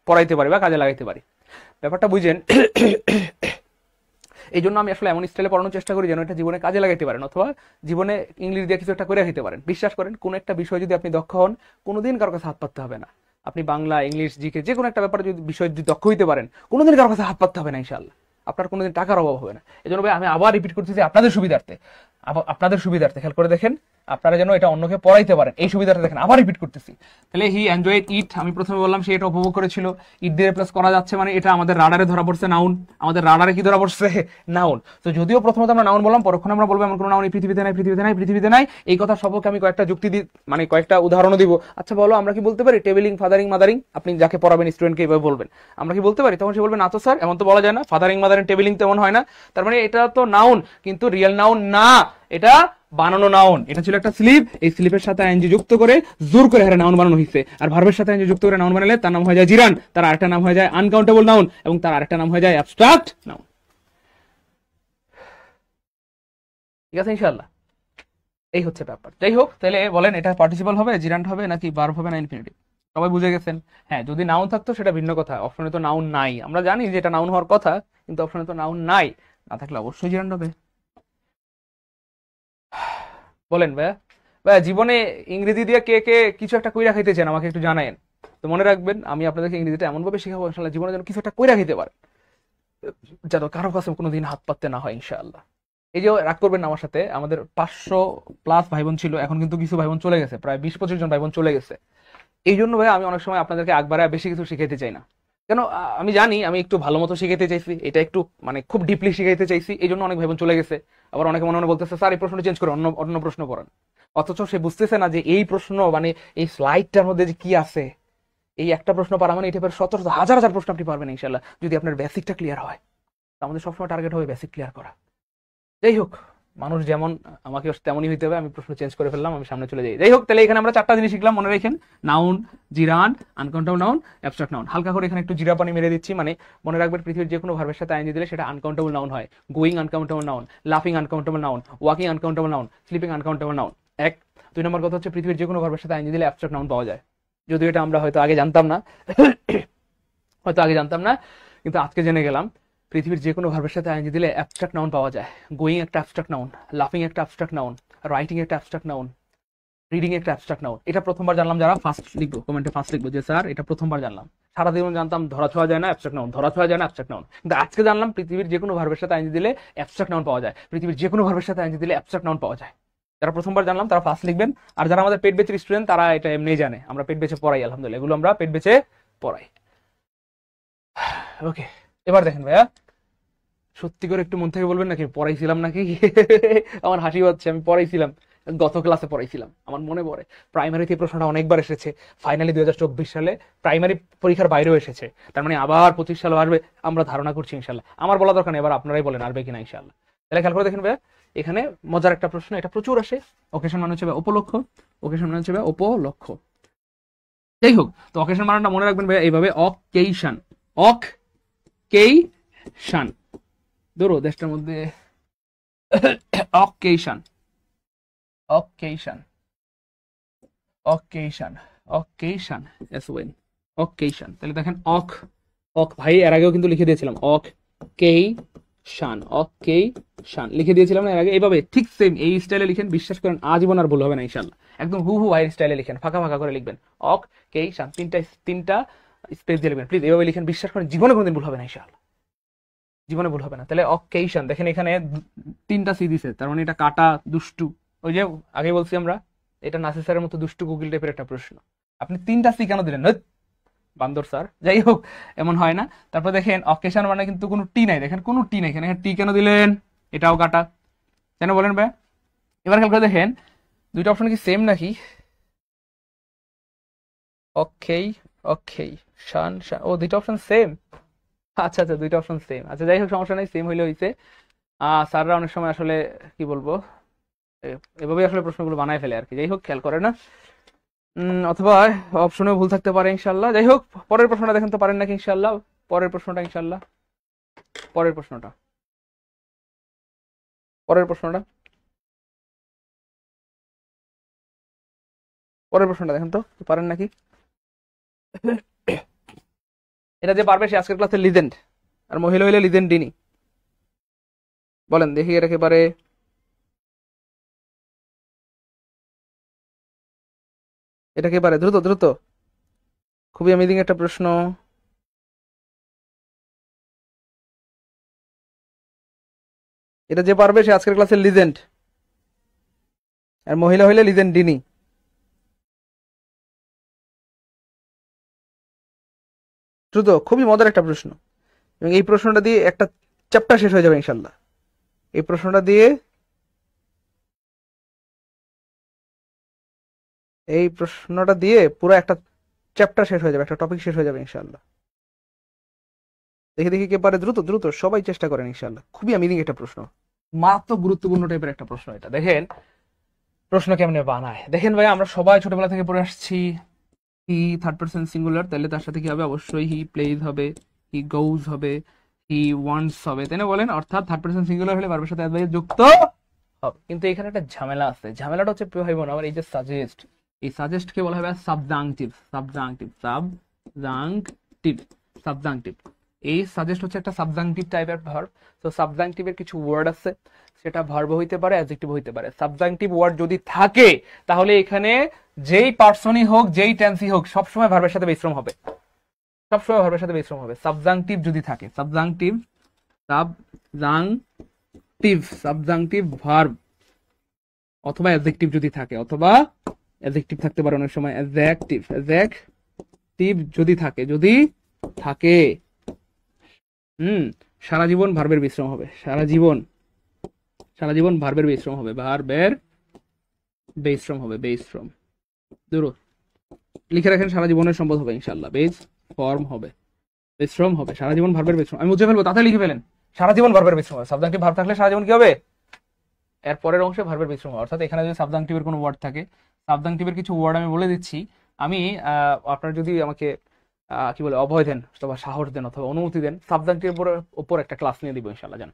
পড়াইতে পারি বা কাজে লাগাইতে পারি। ব্যাপারটা বুঝেন। এই জন্য আমি আসলে এমন স্টাইলে পড়ানোর চেষ্টা করি যেন এটা জীবনে কাজে লাগাইতে পারেন, অথবা জীবনে ইংলিশ দিয়ে কিছু একটা করে খেতে পারেন। বিশ্বাস করেন, কোন একটা বিষয় যদি আপনি দক্ষ হন, কোনোদিন কারো কাছে হাত পাততে হবে না। আপনি বাংলা, ইংলিশ, জিকে যে কোনো একটা ব্যাপারে যদি বিষয় যদি দক্ষ হইতে পারেন, কোনোদিন কারো কাছে হাত পাততে হবে না ইনশাআল্লাহ। আপনার কোনোদিন টাকার অভাব হবে না। এই জন্য ভাই আমি আবার রিপিট করতেছি আপনাদের সুবিধার্থে, আপনাদের সুবিধার্থে খেয়াল করে দেখেন, আপনারা যেন এটা অন্যকে পড়াইতে পারেন, এই সুবিধাটা দেখেন। আবার রিপিট করতেছি। তাহলে হি এনজয়েড ইট, আমি প্রথমে বললাম সে এটা উপভোগ করেছিল। ইট দিয়ে রিপ্লেস করা যাচ্ছে মানে এটা আমাদের রাডারে ধরা পড়ছে নাউন। আমাদের রাডারে কি ধরা পড়ছে? নাউন। তো যদিও প্রথমত আমরা নাউন বললাম, পরক্ষণে আমরা বলবো এমন কোনো নাউন এই পৃথিবীতে নাই, পৃথিবীতে নাই, পৃথিবীতে নাই। এই কথা সবকে আমি কয়েকটা যুক্তি দিই, মানে কয়েকটা উদাহরণও দিব। আচ্ছা বলো, আমরা কি বলতে পারি টেবিলিং, ফাদারিং, মাদারিং? আপনি যাকে পড়াবেন স্টুডেন্টকে এইভাবে বলবেন, আমরা কি বলতে পারি? তখন সে বলবে না তো স্যার, এমন তো বলা যায় না, ফাদারিং, মাদারিং, টেবিলিং তেমন হয় না। তার মানে এটা তো নাউন, কিন্তু রিয়েল নাউন না, এটা বানানো নাউন। এটা ছিল একটা স্লিপ, এই স্লিপের সাথে আইএনজি যুক্ত করে জোর করে হারে নাউন বানানো হয়েছে। আর ভার্বের সাথে আইএনজি যুক্ত করে নাউন বানালে তার নাম হয়ে যায় জিরান, তার আরেকটা নাম হয়ে যায় আনকাউন্টেবল নাউন, এবং তার আরেকটা নাম হয়ে যায় অ্যাবস্ট্রাক্ট নাউন। ঠিক আছে ইনশাআল্লাহ? এই হচ্ছে ব্যাপার। যাই হোক, তাহলে বলেন এটা পার্টিসিপল হবে, জিরান্ট হবে, নাকি ভার্ব হবে, না ইনফিনিটিভ? সবাই বুঝে গেছেন? হ্যাঁ, যদি নাউন থাকতো সেটা ভিন্ন কথা, অপশনে তো নাউন নাই। আমরা জানি যে এটা নাউন হওয়ার কথা, কিন্তু অপশনে তো নাউন নাই। না থাকলে অবশ্যই জিরান্ট হবে। বলেন ভাইয়া, ভাইয়া জীবনে ইংরেজি দিয়ে কে কে কিছু একটা কইরা খাইতে চান আমাকে একটু জানায়েন। তো মনে রাখবেন, আমি আপনাদেরকে ইংরেজিটা এমন ভাবে শেখাবো ইনশাআল্লাহ, জীবনে যেন কিছু একটা কইরা খাইতে পারে, যেন কারো কাছে কোনোদিন হাত পাততে না হয় ইনশাআল্লাহ। এই যে রাগ করবেন না আমার সাথে, আমাদের 500+ ভাই বোন ছিল, এখন কিন্তু কিছু ভাই বোন চলে গেছে, প্রায় 20-25 জন ভাই বোন চলে গেছে। এই জন্য ভাই আমি অনেক সময় আপনাদেরকে একবারে বেশি কিছু শিখাইতে চাই না। কেন? আমি জানি আমি একটু ভালো মতো শিখাইতে চাইছি, এটা একটু মানে খুব ডিপলি শিখাইতে চাইছি, এই জন্য অনেক ভাই বোন চলে গেছে। আবার অনেকে মনে মনে বলতেছে স্যার এই প্রশ্নটা চেঞ্জ করে অন্য অন্য প্রশ্ন করেন। অথচ সে বুঝতেছে না যে এই প্রশ্ন মানে এই স্লাইডটার মধ্যে যে কি আছে, এই একটা প্রশ্ন পারা মানে এই টাইপের 17,000 প্রশ্ন আপনি পারবেন ইনশাল্লাহ, যদি আপনার বেসিকটা ক্লিয়ার হয়। তো আমাদের সবসময় টার্গেট হবে বেসিক ক্লিয়ার করা। যাই হোক, মানুষ যেমন আমাকে তেমনই হইতে হবে। আমি প্রশ্ন চেঞ্জ করে ফেললাম, আমি সামনে চলে যাই। যাই হোক, তাহলে এখানে আমরা 4টা জিনিস শিখলাম, মনে রাখেন। Noun, gerund, uncountable noun, abstract noun. হালকা করে এখানে একটু জিরা পানি মেরে দিচ্ছি, মানে মনে রাখবেন পৃথিবীর যে কোনো ভার্বের সাথে আইএনজি দিলে সেটা আনকাউন্টেবল নাউন হয়। গোয়িং আনকাউন্টেবল নাউন, লাফিং uncountable noun, walking uncountable noun, sleeping uncountable noun. এক। 2 নম্বর কথা হচ্ছে পৃথিবীর যে কোনো ভার্বের সাথে আইএনজি দিলে অ্যাবস্ট্রাক্ট নাউন পাওয়া যায়। যদিও এটা আমরা হয়তো আগে জানতাম না, কিন্তু আজকে জেনে গেলাম পৃথিবীর যে কোনো ভার্বের সাথে আইএনজি দিলে অ্যাবস্ট্রাক্ট নাউন পাওয়া যায়। গোয়িং একটা অ্যাবস্ট্রাক্ট নাউন, লাফিং একটা অ্যাবস্ট্রাক্ট নাউন, রাইটিং একটা অ্যাবস্ট্রাক্ট নাউন, রিডিং একটা অ্যাবস্ট্রাক্ট নাউন। এটা প্রথমবার জানলাম, যারা ফার্স্ট লিখবো কমেন্টে ফার্স্ট লিখবো যে স্যার এটা প্রথমবার জানলাম। সারা জীবন জানতাম ধরা ছোঁয়া যায় না অ্যাবস্ট্রাক্ট নাউন, ধরা ছোঁয়া যায় না অ্যাবস্ট্রাক্ট নাউন, কিন্তু আজকে জানলাম পৃথিবীর যে কোনো ভার্বের সাথে আইএনজি দিলে অ্যাবস্ট্রাক্ট নাউন পাওয়া যায়। পৃথিবীর যে কোনো ভার্বের সাথে আইএনজি দিলে অ্যাবস্ট্রাক্ট নাউন পাওয়া যায়। যারা প্রথমবার জানলাম তারা ফার্স্ট লিখবেন। আর যারা আমাদের পেট বেচের স্টুডেন্ট তারা এটা এমনি জানে, আমরা পেট বেচে পড়াই, আলহামদুলিল্লাহ এগুলো আমরা পেট বেচে পড়াই। ওকে, এবার দেখেন ভাইয়া, সত্যি করে একটু মন থেকে বলবেন নাকি পড়াইছিলাম নাকি? আমার হাসি হচ্ছে, আমি পড়াইছিলাম, গত ক্লাসে পড়াইছিলাম, আমার মনে পড়ে। প্রাইমারিতে প্রশ্নটা অনেকবার এসেছে, ফাইনালি 2024 সালে প্রাইমারি পরীক্ষার বাইরেও এসেছে। তার মানে আবার 25 সালে আসবে আমরা ধারণা করছি ইনশাল্লাহ। আমার বলা দরকার নেই, এবার আপনারাই বলেন আসবে কিনা ইনশাল্লাহ। তাহলে খেয়াল করে দেখেন ভাইয়া, এখানে মজার একটা প্রশ্ন, এটা প্রচুর আসে। ওকেশন মানে হচ্ছে উপলক্ষ, ওকেশন মানে হচ্ছে উপলক্ষ। যাই হোক, তো অকেশন মানেটা মনে রাখবেন ভাইয়া এইভাবে, অকেশন, অকেশন। ধরো দেশটার মধ্যে occasion, occasion, occasion, occasion, S O N, occasion. তাহলে দেখেন অক, অক ভাই এর আগেও কিন্তু লিখে দিয়েছিলাম, অক কেই শান, অকেশন লিখে দিয়েছিলাম না এর আগে? এইভাবে ঠিক সেম এই স্টাইলে লিখেন, বিশ্বাস করেন আজীবন আর ভুল হবে না ইনশাল্লাহ। একদম হু ভাইয়ের স্টাইলে লিখেন, ফাঁকা ফাঁকা করে লিখবেন, অক কেই শান, তিনটা স্পেস দিয়ে লিখবেন প্লিজ। এইভাবে লিখেন, বিশ্বাস করেন জীবনে কোনোদিন ভুল হবে না ইনশাল্লাহ, জীবনে ভুল হবে না। তাহলে অকেশন দেখেন, এখানে 3টা সি দিছে, তার মানে এটা কাটা দুষ্টু। ওই যে আগে বলছি আমরা, এটা নাসির স্যারের মতো দুষ্টু গুগল টাইপের একটা প্রশ্ন। আপনি 3টা সি কেন দিলেন? বান্দর স্যার। যাই হোক, এমন হয় না। তারপর দেখেন অকেশন মানে কিন্তু কোনো টি নাই, দেখেন কোনো টি নাই এখানে, টি কেন দিলেন? এটাও কাটা, কেন বলেন ভাই? এবার খেয়াল করে দেখেন, 2টা অপশন কি সেম নাকি? অকেই, অকেই, শান, শান, ও 2টা অপশন সেম। আচ্ছা আচ্ছা, 2টা অপশন সেম। আচ্ছা যাই হোক, সমস্যা নেই, সেম হইলে হইছে। স্যাররা অনেক সময় আসলে কি বলবো, এভাবে আসলে প্রশ্নগুলো বানায় ফেলে আর কি। যাই হোক, খেয়াল করে না, অথবা অপশনে ভুল থাকতে পারে ইনশাল্লাহ। যাই হোক, পরের প্রশ্নটা দেখেন তো পারেন নাকি ইনশাল্লাহ। পরের প্রশ্নটা ইনশাল্লাহ, পরের প্রশ্নটা, পরের প্রশ্নটা, পরের প্রশ্নটা দেখেন তো পারেন নাকি। এটা যে পারবে সে আজকের ক্লাসে লিজেন্ড, আর মহিলা হইলে লিজেন্ডিনী। বলেন দেখি এটা কে পারে? এটা কে পারে? দ্রুত দ্রুত, খুবই অ্যামেজিং একটা প্রশ্ন। এটা যে পারবে সে আজকের ক্লাসের লিজেন্ড, আর মহিলা হইলে লিজেন্ডিনী। দ্রুত, খুবই মজার একটা প্রশ্ন, এবং এই প্রশ্নটা দিয়ে একটা চ্যাপ্টার শেষ হয়ে যাবে ইনশাল্লাহ। এই প্রশ্নটা দিয়ে পুরো একটা চ্যাপ্টার শেষ হয়ে যাবে, একটা টপিক শেষ হয়ে যাবে ইনশাল্লাহ। দেখি দেখি কে পারে? দ্রুত দ্রুত, সবাই চেষ্টা করেন ইনশাল্লাহ। খুবই অ্যামেজিং একটা প্রশ্ন, মারাত্মক গুরুত্বপূর্ণ টাইপের একটা প্রশ্ন এটা। দেখেন প্রশ্ন কেমনে বানায়। দেখেন ভাই, আমরা সবাই ছোটবেলা থেকে পড়ে আসছি হি থার্ড পারসন সিঙ্গুলার, তাহলে তার সাথে কি হবে? অবশ্যই হি প্লেজ হবে, হি গোজ হবে, হি ওয়ান্টস হবে, তাই না? বলেন, অর্থাৎ থার্ড পারসন সিঙ্গুলার হলে ভার্বের সাথে অ্যাডভাইস যুক্ত হবে। কিন্তু এখানে একটা ঝামেলা আছে। ঝামেলাটা হচ্ছে প্রিয় ভাই বোন আমার, এই যে সাজেস্ট, এই সাজেস্ট কে বলা হবে সাবজাংটিভ। Subjunctive, subjunctive, subjunctive. এই সাজেস্ট হচ্ছে একটা সাবজাংটিভ টাইপের ভার্ব। তো সাবজাংটিভের কিছু ওয়ার্ড আছে, সেটা ভার্ব হইতে পারে, অ্যাডজেক্টিভ হইতে পারে। সাবজাংটিভ ওয়ার্ড যদি থাকে তাহলে এখানে যেই পার্সনই হোক, যেই টেন্সই হোক, সবসময় ভার্বের সাথে বিশ্রম হবে, সবসময় ভার্বের সাথে বিশ্রম হবে সাবজাংটিভ যদি থাকে। সাবজাংটিভ, সাবজাংটিভ, সাবজাংটিভ ভার্ব, অথবা অ্যাডজেক্টিভ যদি থাকে, অথবা অ্যাডজেক্টিভ থাকতে পারে অনেক সময়, অ্যাডজেক্টিভ, অ্যাডজেক্টিভ যদি থাকে, যদি থাকে, সারা জীবন ভার্বের বিশ্রাম হবে, সারা জীবন, সারা জীবন ভার্বের বিশ্রাম হবে, ভার্বের বিশ্রাম হবে, বিশ্রাম দূর লিখে রাখেন, সারা জীবনের সম্পদ হবে ইনশাআল্লাহ, বেজ ফর্ম হবে, বিশ্রাম হবে, সারা জীবন ভার্বের বিশ্রাম। আমি মুছে ফেলবো, তাতে লিখে ফেলেন, সারা জীবন ভার্বের বিশ্রাম হবে। সাবজাংটিভ ভার্ব থাকলে সারা জীবন কি হবে? এর পরের অংশে ভার্বের বিশ্রাম হবে। অর্থাৎ এখানে যদি সাবজাংটিভের কোনো ওয়ার্ড থাকে, সাবজাংটিভের কিছু ওয়ার্ড আমি বলে দিচ্ছি। আমি আপনার যদি আমাকে কি বলে অভয় দেন অথবা সাহস দেন অথবা অনুমতি দেন, সাবজাংটিভের উপর একটা ক্লাস নিয়ে দিব ইনশাআল্লাহ। জান,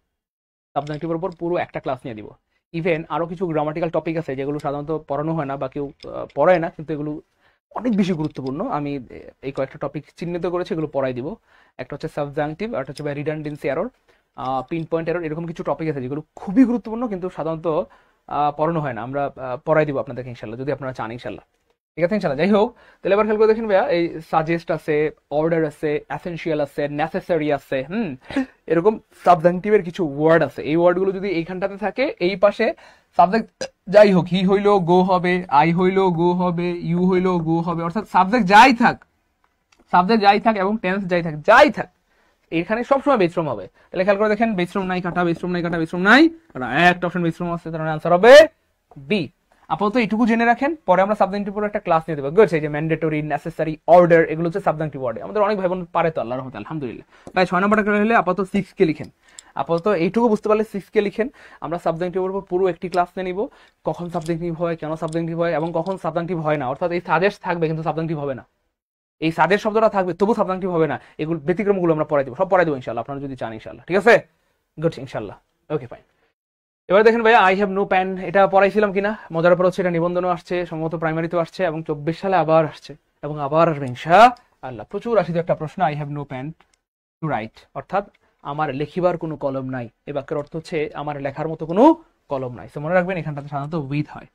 সাবজাংটিভের উপর পুরো একটা ক্লাস নিয়ে দিব। ইভেন আরো কিছু গ্রামাটিক্যাল টপিক আছে যেগুলো সাধারণত পড়ানো হয় না বা কেউ পড়ায় না, কিন্তু এগুলো অনেক বেশি গুরুত্বপূর্ণ। আমি এই কয়েকটা টপিক চিহ্নিত করেছি, এগুলো পড়াই দিব। একটা হচ্ছে সাবজাংটিভ, আর একটা হচ্ছে redundancy error, pin point error, এরকম কিছু টপিক আছে যেগুলো খুবই গুরুত্বপূর্ণ, কিন্তু সাধারণত পড়ানো হয় না। আমরা পড়াই দিব আপনাদেরকে ইনশাল্লাহ, যদি আপনারা চান ইনশাল্লাহ। ঠিক আছে ইনশাল্লাহ। যাই হোক, তাহলে এবার খেয়াল করে দেখেন ভাইয়া, এই সাজেস্ট আছে, অর্ডার আছে, এসেনশিয়াল আছে, নেসেসারি আছে, এরকম সাবজাংটিভের কিছু ওয়ার্ড আছে। এই ওয়ার্ডগুলো যদি এইখানটাতে থাকে, এই পাশে সাবজেক্ট যাই হোক, হি হইলো গো হবে, আই হইলো গো হবে, ইউ হইলো গো হবে, অর্থাৎ সাবজেক্ট যাই থাক, সাবজেক্ট যাই থাক এবং টেন্স যাই থাক, এখানে সবসময় বিশ্রম হবে। তাহলে খেয়াল করে দেখেন, বিশ্রম নাই কাটা, বিশ্রম নাই কাটা, বিশ্রম নাই কাটা, একটা অপশন বিশ্রম আছে, তার আনসার হবে বি। আপাতত এইটুকু জেনে রাখেন, পরে আমরা সাবজাংটিভ উপর একটা ক্লাস নিয়ে দেবো। গুড, এই যে ম্যান্ডেটরি, নেসেসারি, অর্ডার, এগুলো হচ্ছে সাবজাংটিভ ওয়ার্ড। আমাদের অনেক ভাই বোন পারে তো, আল্লাহর রহমতে আলহামদুলিল্লাহ। ভাই 6 নম্বরটা হলে আপাতত 6 কে লিখেন, আপাতত এইটুকু বুঝতে পারলে 6 কে লিখেন। আমরা সাবজাংটিভের উপর পুরো একটি ক্লাস নিয়ে নিব, কখন সাবজাংটিভ হয়, কেন সাবজাংটিভ হয়, এবং কখন সাবজাংটিভ হয় না। অর্থাৎ এই সাজেস্ট থাকবে কিন্তু সাবজাংটিভ হবে না, এই সাজের শব্দটা থাকবে তবু সাবজাংটিভ হবে না। এগুলো ব্যতিক্রমগুলো আমরা পড়াই দেবো, সব পড়াই দেবো ইনশাআল্লাহ, আপনারা যদি চান ইনশাআল্লাহ। ঠিক আছে, গুড ইনশাআল্লাহ, ওকে ফাইন। এবার দেখেন ভাইয়া, আই হ্যাভ নো প্যান, এটা পড়াইছিলাম কিনা? মজার পর হচ্ছে এটা নিবন্ধনও আসছে, সম্ভবত প্রাইমারিতেও আসছে, এবং 24 সালে আবার আসছে, এবং আবার আসবে ইনশাআল্লাহ। প্রচুর আসিত একটা প্রশ্ন, I have no pen to write, অর্থাৎ আমার লেখিবার কোনো কলম নাই। এই বাক্যের অর্থ হচ্ছে আমার লেখার মতো কোনো কলম নাই। তো মনে রাখবেন, এখানটাতে সাধারণত উইথ হয়,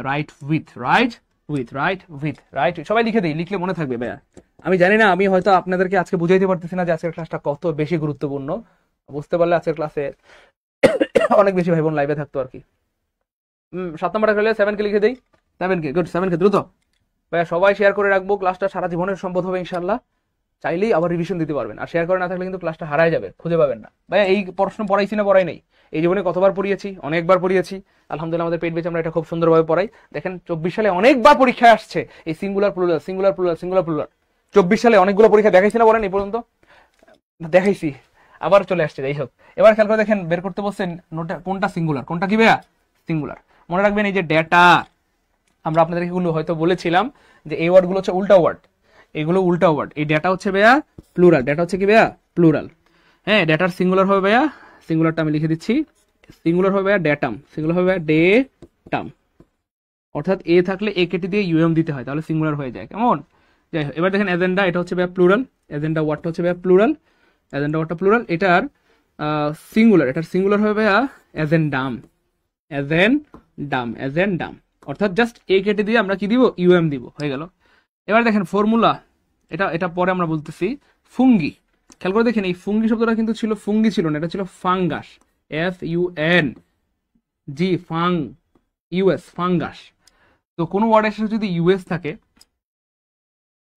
right with, right with, right with, right. সবাই লিখে দিই, লিখলে মনে থাকবে ভাইয়া। আমি জানি না, আমি হয়তো আপনাদেরকে আজকে বুঝাইতে পারতেছি না যে আজকের ক্লাসটা কত বেশি গুরুত্বপূর্ণ। বুঝতে পারলে আজকের ক্লাসে অনেক বেশি ভাই বোন লাইভে থাকতো আর কি। 7 নম্বরটা খেলে 7 কে লিখে দিই, 7 কে, গুড, 7 কে দ্রুত ভাইয়া সবাই শেয়ার করে রাখবো। ক্লাসটা সারা জীবনের সম্পদ হবে ইনশাআল্লাহ। চাইলেই আবার রিভিশন দিতে পারবেন, আর শেয়ার করে না থাকলে কিন্তু ক্লাসটা হারায় যাবে, খুঁজে পাবেন না। ভাইয়া এই প্রশ্ন পড়াইছি না পড়াই নেই? এই জীবনে কতবার পড়িয়েছি? অনেকবার পড়িয়েছি আলহামদুলিল্লাহ। আমাদের পেট বেঁচে আমরা এটা খুব সুন্দরভাবে পড়াই। দেখেন 24 সালে অনেকবার পরীক্ষায় আসছে এই singular plural, singular plural, singular plural. 24 সালে অনেকগুলো পরীক্ষা দেখাইছি না বলেন? এই পর্যন্ত দেখাইছি, আবার চলে আসছে। যাই হোক, এবার খেয়াল করে দেখেন, বের করতে বলছেন কোনটা সিঙ্গুলার, কোনটা কি ভাইয়া? সিঙ্গুলার। মনে রাখবেন, এই যে ডেটা, আমরা আপনাদেরকে এগুলো হয়তো বলেছিলাম যে এই ওয়ার্ডগুলো হচ্ছে উল্টা ওয়ার্ড, এগুলো উল্টা ওয়ার্ড। এই ডেটা হচ্ছে ভাইয়া প্লুরাল, ডেটা হচ্ছে কি ভাইয়া? প্লুরাল। হ্যাঁ, ডেটার সিঙ্গুলার হবে ভাইয়া, সিঙ্গুলারটা আমি লিখে দিচ্ছি, সিঙ্গুলার হবে ভাইয়া ডেটাম, সিঙ্গুলার হবে ভাইয়া ডেটাম। অর্থাৎ এ থাকলে এ কেটে দিয়ে ইউএম দিতে হয়, তাহলে সিঙ্গুলার হয়ে যায়। কেমন? যাই হোক, এবার দেখেন এজেন্ডা, এটা হচ্ছে ভাইয়া প্লুরাল, এজেন্ডা ওয়ার্ডটা হচ্ছে ভাইয়া প্লুরাল, এজেন্ডা ওয়ার্ডটা প্লুরাল, এটার সিঙ্গুলার, এটার সিঙ্গুলার হবে ভাইয়া এজেন্ডাম, এজেন্ডাম, এজেন্ডাম, অর্থাৎ জাস্ট এ কেটে দিয়ে আমরা কি দিব, ইউএম দিব, হয়ে গেল। এবার দেখেন ফর্মুলা, এটা এটা পরে আমরা বলতেছি। ফুঙ্গি, খেয়াল করে দেখেন এই ফুঙ্গি শব্দটা কিন্তু ছিল, ফুঙ্গি ছিল না, এটা ছিল ফাঙ্গাস, FUNG, ফাং, ইউএস, ফাঙ্গাস। তো কোনো ওয়ার্ডের সাথে যদি ইউএস থাকে,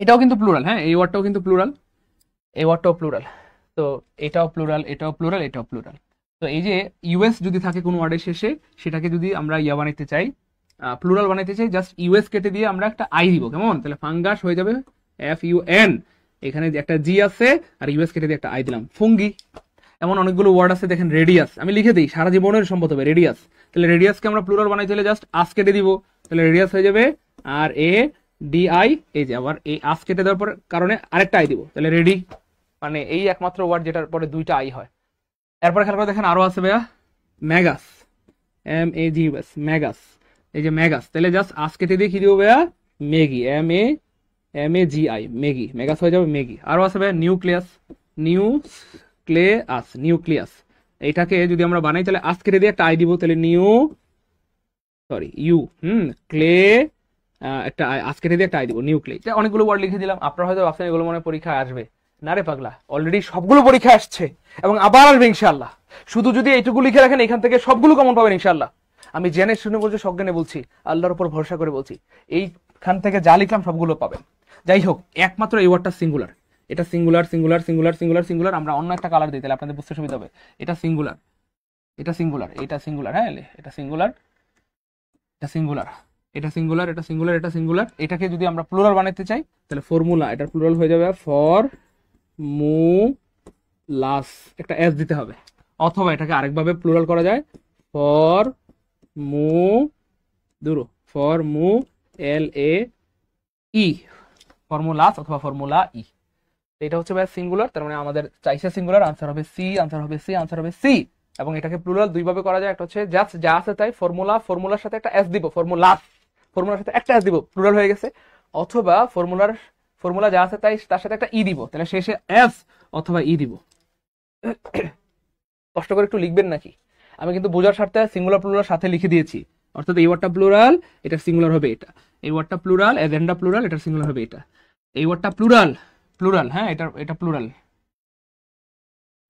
এটাও কিন্তু প্লুরাল, হ্যাঁ এই ওয়ার্ডটাও কিন্তু প্লুরাল, এই ওয়ার্ডটাও প্লুরাল, তো এটাও প্লুরাল, এটাও প্লুরাল, এটাও প্লুরাল। তো এই যে ইউএস যদি থাকে কোনো ওয়ার্ডের শেষে, সেটাকে যদি আমরা ইয়া বানাইতে চাই, প্লুরাল বানাইতে চাই, জাস্ট ইউএস কেটে দিয়ে আমরা একটা আই দিব, কেমন, তাহলে ফাঙ্গাস হয়ে যাবে FUN, এখানে একটা জি আছে আর ইউএস কেটে দিয়ে একটা আই দিলাম, ফুঙ্গি। এমন অনেকগুলো ওয়ার্ড আছে, দেখেন রেডিয়াস, আমি লিখে দিই, সারা জীবনের সম্পদ হবে রেডিয়াস, তাহলে রেডিয়াসকে আমরা প্লুরাল বানাইতে হলে জাস্ট আস কেটে দিব, তাহলে রেডিয়াস হয়ে যাবে RADI, এই যে আবার এই আস কেটে দেওয়ার পর কারণে আরেকটা আই দিব, তাহলে রেডি, মানে এই একমাত্র ওয়ার্ড যেটার পরে দুইটা আই হয়। এরপরে খেয়াল করে দেখেন আরো আছে ভাইয়া ম্যাগাস, MAGUS, ম্যাগাস, এই যে ম্যাগাস, তাহলে জাস্ট আস কেটে দিয়ে কি দিব ভাইয়া, মেগি, MAGI, মেগি, ম্যাগাস হয়ে যাবে মেগি। আরো আছে ভাইয়া নিউক্লিয়াস, নিউক্লিয়াস, নিউক্লিয়াস, এইটাকে যদি আমরা বানাই তাহলে আস কেটে দিয়ে একটা আই দিব, তাহলে ইউ, ক্লে, একটা আস কেটে দিয়ে একটা আই দিব, নিউক্লে। অনেকগুলো ওয়ার্ড লিখে দিলাম, আপনারা হয়তো ভাবছেন এগুলো মনে পরীক্ষায় আসবে, না রে পাগলা, অলরেডি সবগুলো পরীক্ষা আসছে এবং আবার আসবে ইনশাআল্লাহ। শুধু যদি এইটুকু লিখে রাখেন, এখান থেকে সবগুলো কমন পাবেন ইনশাআল্লাহ। আমি জেনে শুনে বলছি, সজ্ঞানে বলছি, আল্লাহর উপর ভরসা করে বলছি, এইখান থেকে যা লিখলাম সবগুলো পাবেন। যাই হোক, একমাত্র এই ওয়ার্ডটা সিঙ্গুলার, এটা singular, singular, singular, singular, singular, আমরা অন্য একটা কালার দিই, তাহলে আপনাদের বুঝতে সুবিধা হবে। এটা সিঙ্গুলার, এটা সিঙ্গুলার, এটা সিঙ্গুলার, হ্যাঁ এটা সিঙ্গুলার, এটা সিঙ্গুলার, এটা সিঙ্গুলার, এটা সিঙ্গুলার, এটা সিঙ্গুলার। এটাকে যদি আমরা প্লুরাল বানাতে চাই, তাহলে ফর্মুলা, এটার প্লুরাল হয়ে যাবে ফর্মুলাস, একটা এস দিতে হবে, অথবা এটাকে আরেকভাবে প্লুরাল করা যায়, FORMULAE, ফর্মুলাস অথবা ফর্মুলা ই। এটা হচ্ছে ভাই সিঙ্গুলার, তার মানে আমাদের চাইছে সিঙ্গুলার, আনসার হবে সি, আনসার হবে সি, আনসার হবে সি। এবং এটাকে প্লুরাল দুইভাবে করা যায়, একটা হচ্ছে জাস্ট যা আছে তাই ফর্মুলা, ফর্মুলার সাথে একটা এস দিব, ফর্মুলাস, ফর্মুলার সাথে একটা এস দিব, প্লুরাল হয়ে গেছে। অথবা ফর্মুলা যা আছে তাই তার সাথে একটা ই দিব, তাহলে শেষে এস অথবা ই দিব। কষ্ট করে একটু লিখবেন নাকি, আমি কিন্তু বোঝার স্বার্থে সিঙ্গুলার প্লুরাল সাথে লিখে দিয়েছি, অর্থাৎ এই ওয়ার্ডটা প্লুরাল, এটা সিঙ্গুলার হবে এটা, এই ওয়ার্ডটা প্লুরাল, এজেন্ডা প্লুরাল, এটা সিঙ্গুলার হবে এটা, এই ওয়ার্ডটা প্লুরাল, প্লুরাল, হ্যাঁ এটা প্লুরাল,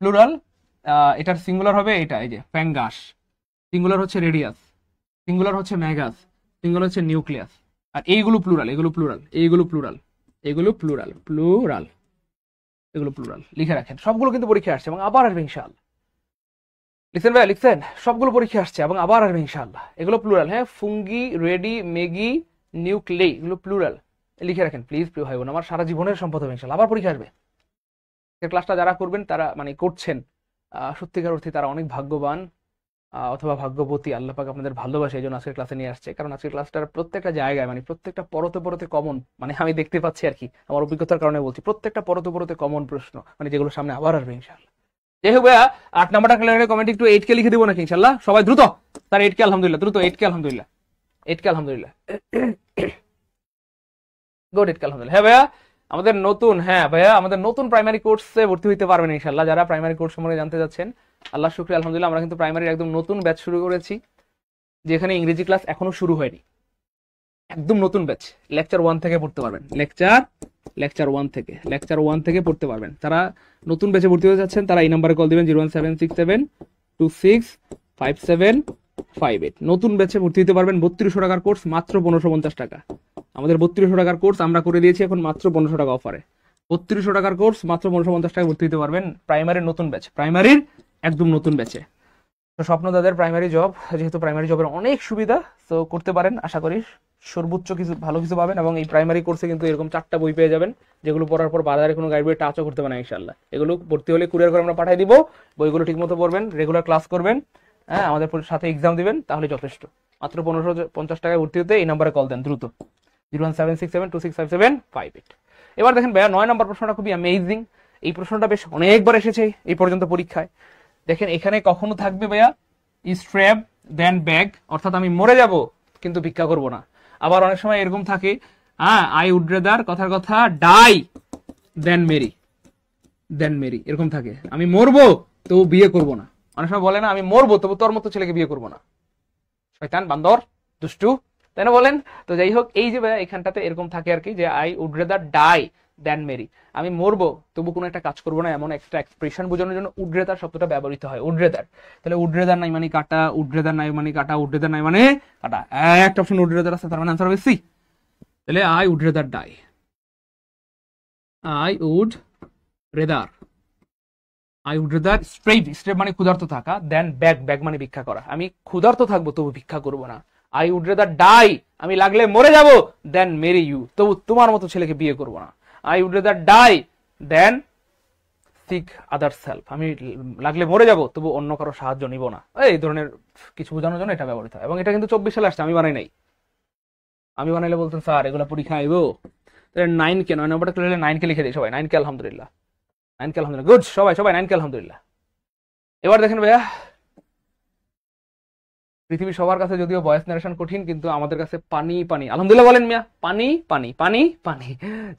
প্লুরাল, এটার সিঙ্গুলার হবে এটা, এই যে ফ্যাঙ্গাস, সিঙ্গুলার হচ্ছে রেডিয়াস, সিঙ্গুলার হচ্ছে ম্যাগাস, সিঙ্গুলার হচ্ছে নিউক্লিয়াস, আর এইগুলো প্লুরাল, এগুলো প্লুরাল, এইগুলো প্লুরাল, এগুলো প্লুরাল, প্লুরাল, এগুলো প্লুরাল, লিখে রাখেন, সবগুলো কিন্তু পরীক্ষা আসছে এবং আবার আসবে ইনশাআল্লাহ। লিখছেন ভাই, লিখছেন, সবগুলো পরীক্ষা আসছে এবং আবার আসবে ইনশাআল্লাহ। এগুলো প্লুরাল, হ্যাঁ ফুঙ্গি, রেডি, মেগি, নিউক্লে, এগুলো প্লুরাল, লিখে রাখেন প্লিজ, প্রিয় ভাই বোন, আমার সারা জীবনের সম্পদ হবে ইনশাআল্লাহ, আবার পরীক্ষা আসবে। ক্লাসটা যারা করবেন তারা মানে করছেন, সত্যিকার অর্থে তারা অনেক ভাগ্যবান অথবা ভাগ্যবতী, আল্লাহ পাক আপনাদের ভালোবাসে, এই জন্য আজকের ক্লাসে নিয়ে আসছে। কারণ আজকের ক্লাসটার প্রত্যেকটা জায়গায় মানে প্রত্যেকটা পরতে পরতে কমন, মানে আমি দেখতে পাচ্ছি আর কি, আমার অভিজ্ঞতার কারণে বলছি, প্রত্যেকটা পরতে পরতে কমন প্রশ্ন, মানে যেগুলো সামনে আবার আসবে ইনশাআল্লাহ। যাই হোক ভাইয়া, 8 নাম্বারটা ক্লিয়ার কমেন্ট একটু 8K লিখে দিব নাকি ইনশাআল্লাহ, সবাই দ্রুত, তার 8K আলহামদুলিল্লাহ, দ্রুত 8K আলহামদুলিল্লাহ, 8K আলহামদুলিল্লাহ, গুড, 8K আলহামদুলিল্লাহ। হ্যাঁ ভাইয়া, আমাদের নতুন, হ্যাঁ ভাইয়া আমাদের নতুন প্রাইমারি কোর্সে ভর্তি হতে পারবেন ইনশাআল্লাহ। যারা প্রাইমারি কোর্স সম্পর্কে জানতে যাচ্ছেন, আল্লাহ শুকরিয়া আলহামদুলিল্লাহ, আমরা কিন্তু প্রাইমারির একদম নতুন ব্যাচ শুরু করেছি, যেখানে ইংরেজি ক্লাস এখনো শুরু হয়নি, একদম নতুন ব্যাচ, লেকচার 1 থেকে পড়তে পারবেন, লেকচার 1 থেকে পড়তে পারবেন। তারা নতুন ব্যাচে ভর্তি হতে যাচ্ছেন, তারা এই নাম্বারে কল দিবেন 01767265758। নতুন ব্যাচে ভর্তি হতে পারবেন, 3200 টাকার কোর্স মাত্র 1550 টাকা। আমাদের 3200 টাকার কোর্স আমরা করে দিয়েছি এখন মাত্র 1500 টাকা অফারে, 3200 টাকার কোর্স মাত্র 1550 টাকা ভর্তি হতে পারবেন প্রাইমারির নতুন ব্যাচ, প্রাইমারির একদম নতুন ব্যাচে। তো স্বপ্নদাদের প্রাইমারি জব, যেহেতু প্রাইমারি জবের অনেক সুবিধা, তো করতে পারেন, আশা করি সর্বোচ্চ কিছু ভালো কিছু পাবেন। এবং এই প্রাইমারি কোর্সে কিন্তু এরকম 4টা বই পেয়ে যাবেন, যেগুলো পড়ার পর বাজারে কোনো গাইড বই টাচও করতে পারেন ইনশাআল্লাহ। এগুলো ভর্তি হলে কুরিয়ার করে আমরা পাঠিয়ে দিব, বইগুলো ঠিকমতো পড়বেন, রেগুলার ক্লাস করবেন, হ্যাঁ আমাদের সাথে এক্সাম দিবেন, তাহলে যথেষ্ট। মাত্র 1550 টাকায় ভর্তি হতে এই নাম্বারে কল দেন দ্রুত, 01767265758। এবার দেখেন ভাইয়া 9 নম্বর প্রশ্নটা খুবই অ্যামেজিং, এই প্রশ্নটা বেশ অনেকবার এসেছে এই পর্যন্ত পরীক্ষায়। দেখেন এখানে কখনো থাকবে ভাইয়া স্ট্র্যাপ দেন ব্যাগ, অর্থাৎ আমি মরে যাব কিন্তু ভিক্ষা করব না। আবার অনেক সময় এরকম থাকে হ্যাঁ, আই উড রেদার কথার কথা ডাই দেন মেরি, এরকম থাকে। আমি মরবো তো বিয়ে করব না। অনেক সময় বলে না আমি মরবো তবু তোর মতো ছেলেকে বিয়ে করবো না। শয়তান, বান্দর, দুষ্টু, তাই না বলেন? তো যাই হোক, এই যে এখানটাতে এরকম থাকে আর কি, যে I would rather die than marry, আমি মরবো তবু কোনো একটা কাজ করবো না, এমন একটা এক্সপ্রেশন বোঝানোর জন্য উড রেদার শব্দটা ব্যবহৃত হয়। উড রেদার, তাহলে উড রেদার নাই মানে কাটা, উড রেদার নাই মানে কাটা, উড রেদার নাই মানে কাটা, একটা অপশন উড রেদার আছে, তার মানে আনসার হবে সি। তাহলে I would rather die, I would rather, I would rather starve, starve মানে ক্ষুধার্ত থাকা, দেন ব্যাগ, ব্যাগ মানে ভিক্ষা করা, আমি ক্ষুধার্ত থাকবো তবু ভিক্ষা করবো না। আই উড রেদার ডাই, আমি লাগলে মরে যাব, দেন মেরি ইউ, তবু তোমার মতো ছেলেকে বিয়ে করবো না। I would rather die than seek other self, আমি লাগলে মরে যাব তবু অন্য কারো সাহায্য নিব না। এই ধরনের কিছু বোঝানোর জন্য এটা ব্যবহৃত হয়, এবং এটা কিন্তু 24 সালে আসছে, আমি বানাই নাই। আমি বানাইলে বলতেন স্যার এগুলো পরীক্ষা আইবো। 9 কে 9 নম্বরটা ক্লিয়ার 9 কে লিখে দিই সবাই, 9 কে আলহামদুলিল্লাহ, 9 কে আলহামদুলিল্লাহ, গুড, সবাই সবাই 9 কে আলহামদুলিল্লাহ। এবার দেখেন ভাইয়া, পৃথিবীর সবার কাছে যদিও ভয়েস নারেশন কঠিন, কিন্তু আমাদের কাছে পানি পানি, আলহামদুলিল্লাহ বলেন মিয়া, পানি পানি পানি পানি।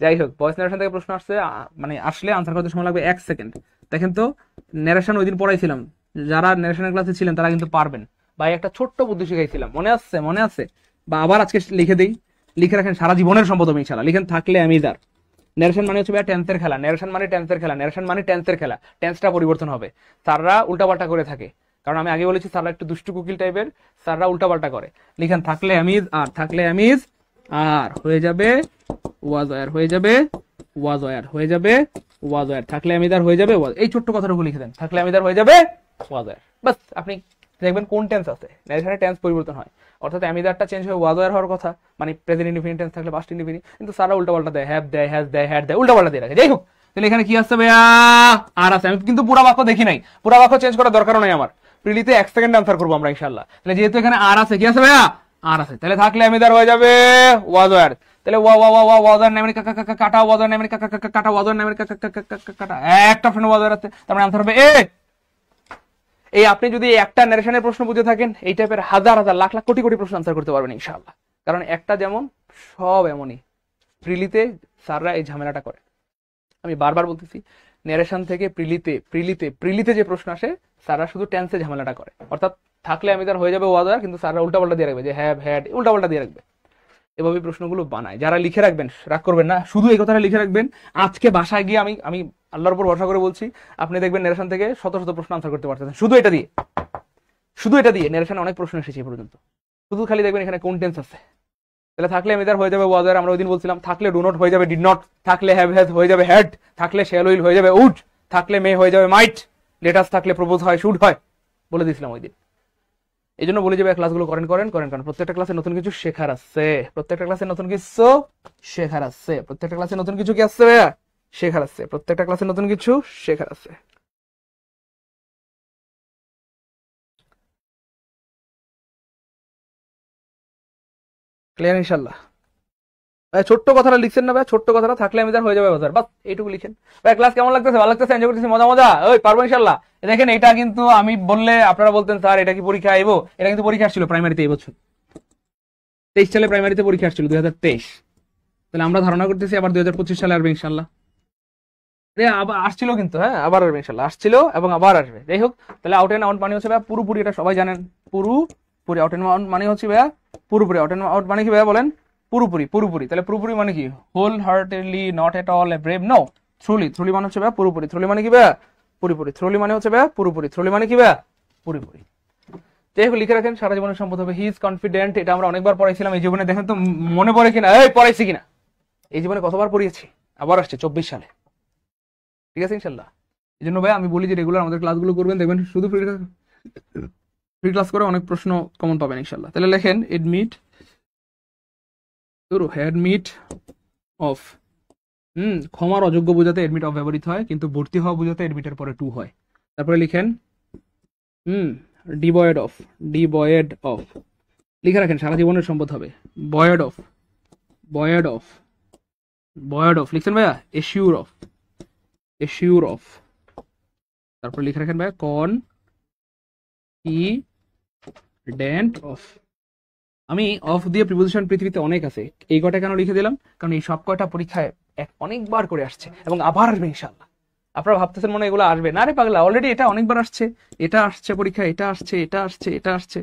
যাই হোক, ভয়েস নারেশন থেকে প্রশ্ন আসছে, মানে আসলে আনসার করতে সময় লাগবে 1 সেকেন্ড। দেখেন তো, নারেশন ওই দিন পড়াইছিলাম, যারা নারেশনের ক্লাসে ছিলেন তারা কিন্তু পারবেন। ভাই একটা ছোট্ট বুদ্ধি শিখাইছিলাম, মনে আছে? মনে আছে? বা আবার আজকে লিখে দেই, লিখে রাখেন, সারা জীবনের সম্পদ হবে ইনশাআল্লাহ। লিখেন থাকলে আমি দার। নারেশন মানে হচ্ছে ভাই টেন্সের খেলা, নারেশন মানে টেন্সের খেলা, নারেশন মানে টেন্সের খেলা, টেন্সটা পরিবর্তন হবে। স্যাররা উল্টাপাল্টা করে থাকে, কারণ আমি আগে বলেছি স্যাররা একটু দুষ্টু কুকিল টাইপের, স্যাররা উল্টাপাল্টা করে। লিখেন থাকলে আমিজ, আর থাকলে আমিজ, আর হয়ে যাবে ওয়াজ ওয়ার, হয়ে যাবে ওয়াজ ওয়ার, হয়ে যাবে ওয়াজ ওয়ার, থাকলে আমিদার হয়ে যাবে ওয়াজ। এই ছোট্ট কথাটুকু লিখে দেন, থাকলে আমিদার হয়ে যাবে ওয়াজ ওয়ার, বাস। আপনি দেখবেন কোন টেন্স আছে, নারেশনে টেন্স পরিবর্তন হয়, অর্থাৎ আমিদারটা চেঞ্জ হয়ে ওয়াজ ওয়ার হওয়ার কথা, মানে প্রেজেন্ট ইনডিফিনিট টেন্স থাকলে পাস্ট ইনডিফিনিট, কিন্তু স্যাররা উল্টাপাল্টা দেয়, হ্যাভ দেয়, হ্যাজ দেয়, হ্যাড দেয়, উল্টাপাল্টা দিয়ে রাখে। যাই হোক, তাহলে এখানে কি আসছে ভাইয়া? আর আছে। আমি কিন্তু পুরা বাক্য দেখি নাই, পুরা বাক্য চেঞ্জ করার দরকারও নাই আমার, প্রিলিতে 1 সেকেন্ড আনসার করবো আমরা ইনশাআল্লাহ। তাহলে যেহেতু এখানে আর আছে, কি আছে ভাইয়া? আর আছে, তাহলে থাকলে আমিদার হয়ে যাবে ওয়াজ ওয়ার। তাহলে ওয়া ওয়া ওয়া ওয়াজ ওয়ার নামে কাটা, ওয়াজ ওয়ার নামে কাটা, ওয়াজ ওয়ার নামে কাটা, একটা অপশন ওয়াজ ওয়ার আছে, তার মানে আনসার হবে এ। এই আপনি যদি একটা নারেশনের প্রশ্ন বুঝে থাকেন, এই টাইপের হাজার হাজার লাখ লাখ কোটি কোটি প্রশ্ন আনসার করতে পারবেন ইনশাআল্লাহ। কারণ একটা যেমন সব এমনই, প্রিলিতে স্যাররা এই ঝামেলাটা করে। আমি বারবার বলতেছি, নারেশন থেকে প্রিলিতে যে প্রশ্ন আসে, স্যাররা শুধু টেন্সে ঝামেলাটা করে, অর্থাৎ থাকলে আমি তার হয়ে যাবে ওয়াদার, কিন্তু স্যাররা উল্টাপাল্টা দিয়ে রাখবে, যে হ্যাভ হ্যাড, উল্টাপাল্টা দিয়ে রাখবে। এভাবে প্রশ্নগুলো বানায়। যারা লিখে রাখবেন, রাগ করবেন না, শুধু এই কথাটা লিখে রাখবেন। আজকে বাসায় গিয়ে আমি আল্লাহর উপর ভরসা করে বলছি, আপনি দেখবেন নারেশন থেকে শত শত প্রশ্ন আনসার করতে পারতেছেন, শুধু এটা দিয়ে, শুধু এটা দিয়ে। নারেশনে অনেক প্রশ্ন এসেছে এই পর্যন্ত, শুধু খালি দেখবেন এখানে কোন টেন্স আছে। তাহলে থাকলে আমিদার হয়ে যাবে ওয়াজার, আমরা ওই দিন বলছিলাম, থাকলে ডু নট হয়ে যাবে ডিড নট, থাকলে হ্যাভ হ্যাজ হয়ে যাবে হ্যাড, থাকলে শ্যাল উইল হয়ে যাবে উড, থাকলে মে হয়ে যাবে মাইট, লেটাস থাকলে প্রপোজ হয় শুড হয়, বলে দিয়েছিলাম ওই দিন। এই জন্য বলে যাবে ক্লাসগুলো করেন করেন করেন, কারণ প্রত্যেকটা ক্লাসে নতুন কিছু শেখার আছে, প্রত্যেকটা ক্লাসে নতুন কিছু শেখার আছে, প্রত্যেকটা ক্লাসে নতুন কিছু কি আছে ভাইয়া? শেখার আছে, প্রত্যেকটা ক্লাসে নতুন কিছু শেখার আছে। ক্লিয়ার ইনশাল্লাহ? ভাই ছোট্ট কথাটা লিখছেন না ভাই, ছোট্ট কথাটা থাকলে আমি তার হয়ে যাবে বাজার, বাস এইটুকু লিখেন। ভাই ক্লাস কেমন লাগতেছে? ভালো লাগতেছে? এনজয় করতেছি? মজা মজা? ওই পারবো ইনশাল্লাহ। দেখেন এটা কিন্তু আমি বললে আপনারা বলতেন স্যার এটা কি পরীক্ষা আইবো, এটা কিন্তু পরীক্ষা আসছিল প্রাইমারিতে এই বছর, 23 সালে প্রাইমারিতে পরীক্ষা আসছিল, 2023। তাহলে আমরা ধারণা করতেছি আবার 2025 সালে আসবে ইনশাল্লাহ। আবার আসছিল কিন্তু, হ্যাঁ আবার আসবে ইনশাল্লাহ, আসছিল এবং আবার আসবে। যাই হোক, তাহলে আউট এন্ড আউট মানে হচ্ছে ভাইয়া পুরোপুরি, এটা সবাই জানেন, পুরোপুরি। আউট এন্ড আউট মানে হচ্ছে ভাইয়া পুরোপুরি। আউট এন্ড আউট মানে কি ভাইয়া বলেন? পুরোপুরি, পুরোপুরি। তাহলে পুরোপুরি মানে কি? Wholeheartedly, not at all, brave, no. Thoroughly, thoroughly মানে হচ্ছে ভাইয়া পুরোপুরি। থ্রুলি মানে কি ভাইয়া? পুরোপুরি। থ্রুলি মানে হচ্ছে ভাইয়া পুরোপুরি। থ্রুলি মানে কি ভাইয়া? পুরোপুরি। যাই হোক, লিখে রাখেন, সারা জীবনের সম্পদ হবে হি ইজ কনফিডেন্ট। এটা আমরা অনেকবার পড়াইছিলাম এই জীবনে, দেখেন তো মনে পড়ে কিনা, এই পড়াইছি কিনা, এই জীবনে কতবার পড়িয়েছি, আবার আসছে 24 সালে। ঠিক আছে ইনশাল্লাহ। এই জন্য ভাই আমি বলি যে রেগুলার আমাদের ক্লাসগুলো করবেন, দেখবেন শুধু ফ্রি ক্লাস করে অনেক প্রশ্ন কমন পাবেন ইনশাল্লাহ। তাহলে লেখেন এডমিট, অ্যাডমিট অফ, ক্ষমার অযোগ্য বোঝাতে এডমিট অফ ব্যবহৃত হয়, কিন্তু ভর্তি হওয়া বোঝাতে এডমিটের পরে টু হয়। তারপরে লিখেন ডিভয়েড অফ, ডিভয়েড অফ লিখে রাখেন, সারা জীবনের সম্পদ হবে। Void of, void of, void of লিখছেন ভাইয়া। এশিউর অফ, এশিউর অফ। তারপর লিখে রাখেন ভাইয়া কনফিডেন্ট অফ, আমি অফ দিয়ে প্রিপোজিশন পৃথিবীতে অনেক আছে, এই কটা কেন লিখে দিলাম, কারণ এই সব কয়টা পরীক্ষায় অনেকবার করে আসছে এবং আবার আসবে ইনশাল্লাহ। আপনারা ভাবতেছেন মনে হয় এগুলো আসবে না, রে পাগলা, অলরেডি এটা অনেকবার আসছে, এটা আসছে পরীক্ষা, এটা আসছে, এটা আসছে, এটা আসছে,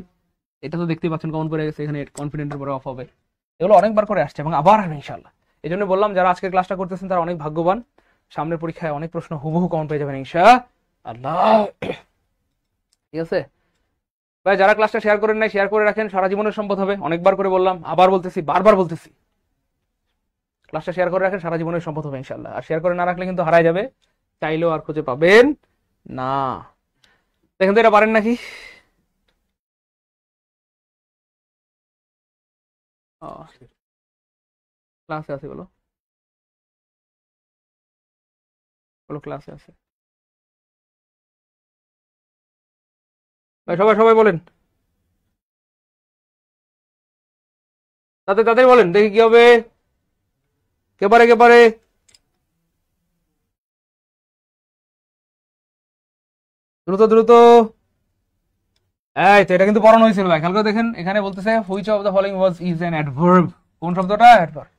এটা তো দেখতেই পাচ্ছেন কমন পড়ে গেছে, এখানে কনফিডেন্টের পরে অফ হবে। এগুলো অনেকবার করে আসছে এবং আবার আসবে ইনশাল্লাহ। এই জন্য বললাম যারা আজকের ক্লাসটা করতেছেন তারা অনেক ভাগ্যবান, সামনের পরীক্ষায় অনেক প্রশ্ন হুবহু কমন পেয়ে যাবেন ইনশাআল্লাহ। ঠিক আছে ভাই, যারা ক্লাসটা শেয়ার করেন নাই শেয়ার করে রাখেন, সারা জীবনের সম্পদ হবে। অনেকবার করে বললাম, আবার বলতেছি, বারবার বলতেছি, ক্লাসটা শেয়ার করে রাখেন, সারা জীবনের সম্পদ হবে ইনশাল্লাহ। আর শেয়ার করে না রাখলে কিন্তু হারাই যাবে, চাইলেও আর খুঁজে পাবেন না। দেখেন তো এটা পারেন নাকি? ক্লাসে আছে বলো, বলো ক্লাসে আছে ভাই, সবাই সবাই বলেন, তাতে তাদের বলেন, দেখি কি হবে। কে পারে, কে পারে? দ্রুত দ্রুত। এই তো এটা কিন্তু পড়ানো হয়েছিল ভাই, খেয়াল করে দেখেন, এখানে বলতেছে which of the following was is an adverb. কোন শব্দটা অ্যাডভার্ব?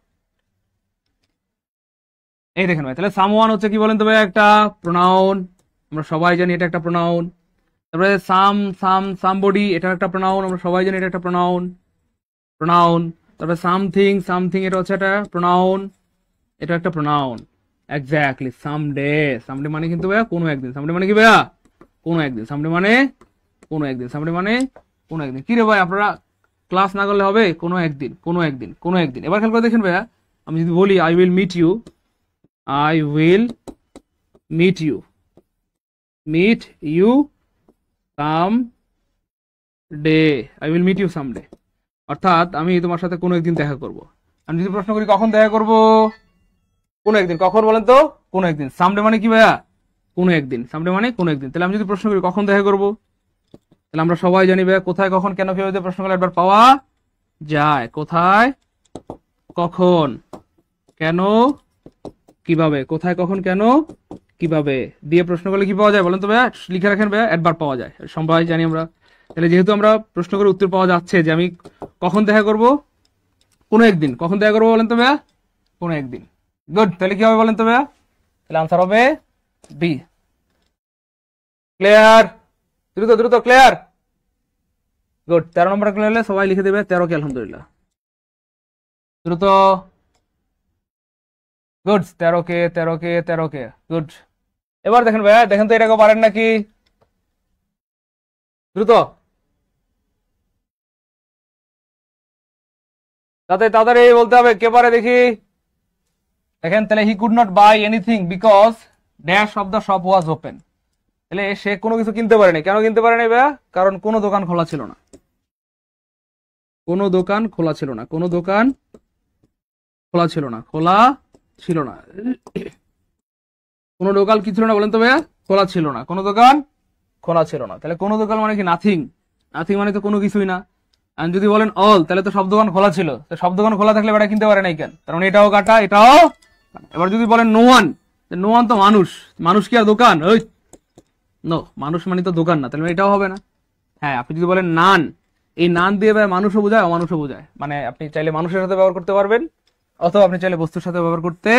এই দেখেন ভাই, তাহলে সামওয়ান হচ্ছে কি বলেন তো ভাই, একটা প্রোনাউন, আমরা সবাই জানি এটা একটা প্রোনাউন। তারপরে সামবডি, এটা একটা প্রোনাউন, আমরা সবাই জানি এটা একটা প্রোনাউন, প্রোনাউন। তারপরে সামথিং, এটা হচ্ছে একটা প্রোনাউন, এটা একটা প্রোনাউন। এক্স্যাক্টলি। সামডে, সামডে মানে কিন্তু ভাইয়া কোনো একদিন, সামডে মানে কি ভাইয়া কোনো একদিন, সামডে মানে কোনো একদিন, সামডে মানে কোনো একদিন। কি রে ভাই, আপনারা ক্লাস না করলে হবে? কোনো একদিন, কোনো একদিন, কোনো একদিন। এবার খেয়াল করে দেখেন ভাইয়া, আমি যদি বলি I will meet you, I will meet you, meet you someday, I will meet you someday, অর্থাৎ আমি তোমার সাথে কোনো একদিন দেখা করব। আমি যদি প্রশ্ন করি কখন দেখা করব, কোনো একদিন, কখন বলেন তো? কোনো একদিন। সামডে মানে কি ভাইয়া? কোনো একদিন, সামডে মানে কোনো একদিন। তাহলে আমি যদি প্রশ্ন করি কখন দেখা করব, তাহলে আমরা সবাই জানি ভাইয়া কোথায়, কখন, কেন, কিভাবে প্রশ্ন করলে একবার পাওয়া যায়। কোথায়, কখন, কেন, কিভাবে। কোথায়, কখন, কেন, কিভাবে দিয়ে প্রশ্ন করলে কি পাওয়া যায় বলেন তো ভাইয়া? লিখে রাখেন ভাইয়া, একবার পাওয়া যায়, সবাই জানি আমরা। তাহলে যেহেতু আমরা প্রশ্ন করে উত্তর পাওয়া যাচ্ছে যে আমি কখন দেখা করব, কোনো একদিন। কখন দেখা করবো বলেন তো ভাইয়া? কোনো একদিন। গুড। তাহলে কি হবে বলেন তো ভাইয়া? তাহলে আনসার হবে বি। ক্লিয়ার? দ্রুত দ্রুত, ক্লিয়ার? গুড। 13 নম্বর ক্লিয়ার হলে সবাই লিখে দেবে 13 কে আলহামদুলিল্লাহ। দ্রুত। গুড। 13 কে, 13 কে, 13 কে। গুড। এবার দেখেন ভাইয়া, দেখেন তো এটাকে পারেন নাকি? দ্রুত। তাতে তাড়াতাড়ি বলতে হবে, কে পারে দেখি। দেখেন তাহলে, he could not by anything because dash of the shop was open. তাহলে সে কোনো কিছু কিনতে পারেনি, কেন কিনতে পারেনি ভাইয়া? কারণ কোনো দোকান খোলা ছিল না, কোনো দোকান খোলা ছিল না, কোনো দোকান খোলা ছিল না, খোলা ছিল না। কোনো দোকান কি ছিল না বলেন তো ভাইয়া? খোলা ছিল না, কোনো দোকান খোলা ছিল না। তাহলে কোনো দোকান মানে কি? নাথিং। নাথিং মানে তো কোনো কিছুই না। আর যদি বলেন অল, তাহলে তো সব দোকান খোলা ছিল। তো সব দোকান খোলা থাকলে বেটা কিনতে পারে নাই কেন? কারণ এটাও কাটা, এটাও কাটা। এবার যদি বলেন নো ওয়ান, নো ওয়ান তো মানুষ, মানুষ কি আর দোকান? ওই নো, মানুষ মানে তো দোকান না, তাহলে এটাও হবে না। হ্যাঁ, আপনি যদি বলেন নান, এই নান দিয়ে ভাই মানুষও বোঝায়, অমানুষও বোঝায়। মানে আপনি চাইলে মানুষের সাথে ব্যবহার করতে পারবেন, অথবা আপনি চাইলে বস্তুর সাথে ব্যবহার করতে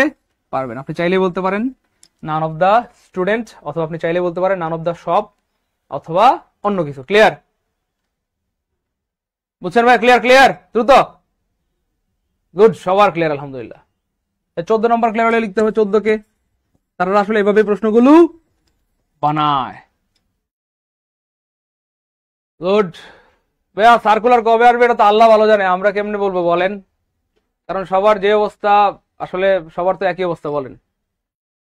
পারবেন। আপনি চাইলে বলতে পারেন নান অফ দা স্টুডেন্ট, অথবা আপনি চাইলে বলতে পারেন নান অফ দা শপ, অথবা অন্য কিছু। ক্লিয়ার? বুঝছেন ভাই? ক্লিয়ার? ক্লিয়ার? দ্রুত। গুড, সবার ক্লিয়ার আলহামদুলিল্লাহ। 14 নম্বর ক্লিয়ার হলে লিখতে হবে 14 কে। তারা আসলে এভাবে প্রশ্নগুলো বানায়। গুড। ভাইয়া সার্কুলার কবে আসবে এটা তো আল্লাহ ভালো জানে, আমরা কেমনে বলবো বলেন? কারণ সবার যে অবস্থা, আসলে সবার তো একই অবস্থা বলেন।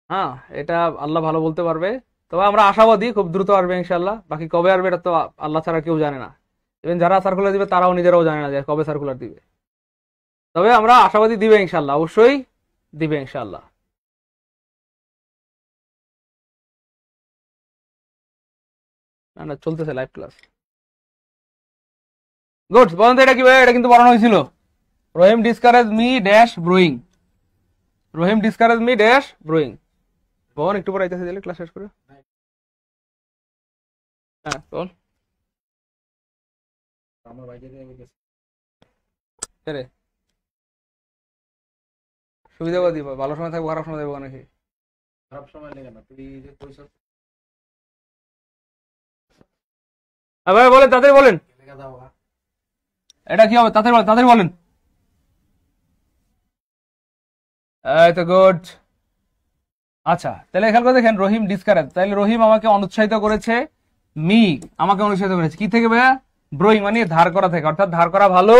হ্যাঁ, এটা আল্লাহ ভালো বলতে পারবে। তবে আমরা আশাবাদী খুব দ্রুত আসবে ইনশাল্লাহ। বাকি কবে আসবে এটা তো আল্লাহ ছাড়া কেউ জানে না। ইভেন যারা সার্কুলার দিবে তারাও নিজেরাও জানে না যে কবে সার্কুলার দিবে। তবে আমরা আশাবাদী, দিবে ইনশাল্লাহ, অবশ্যই দিবে ইনশাল্লাহ। না না, চলতেছে লাইভ ক্লাস। গুড। বলেন তো এটা কি ভাই? এটা কিন্তু পড়ানো হয়েছিল। রহিম ডিসকারেজ মি ড্যাশ ব্রুইং, রহিম ডিসকারেজ মি ড্যাশ ব্রুইং। বল একটু পরে আইতেছে দিলে ক্লাস শেষ করে। হ্যাঁ বল। রে সুবিধা করে দিব, ভালো সময় থাকবো খারাপ সময় দেবো নাকি? খারাপ সময় লেগে না, তুই যে কইছস ভাই বলেন, তাদের বলেন লেগে দাও। এটা কি হবে, তাদের বলেন, তাদের বলেন। এই তো গুড। আচ্ছা তাহলে খেয়াল করে দেখেন, রহিম ডিসকারেজ, তাহলে রহিম আমাকে অনুৎসাহিত করেছে, মি আমাকে অনুৎসাহিত করেছে কি থেকে ভাইয়া? ব্রোয়িং মানে ধার করা থেকে, অর্থাৎ ধার করা ভালো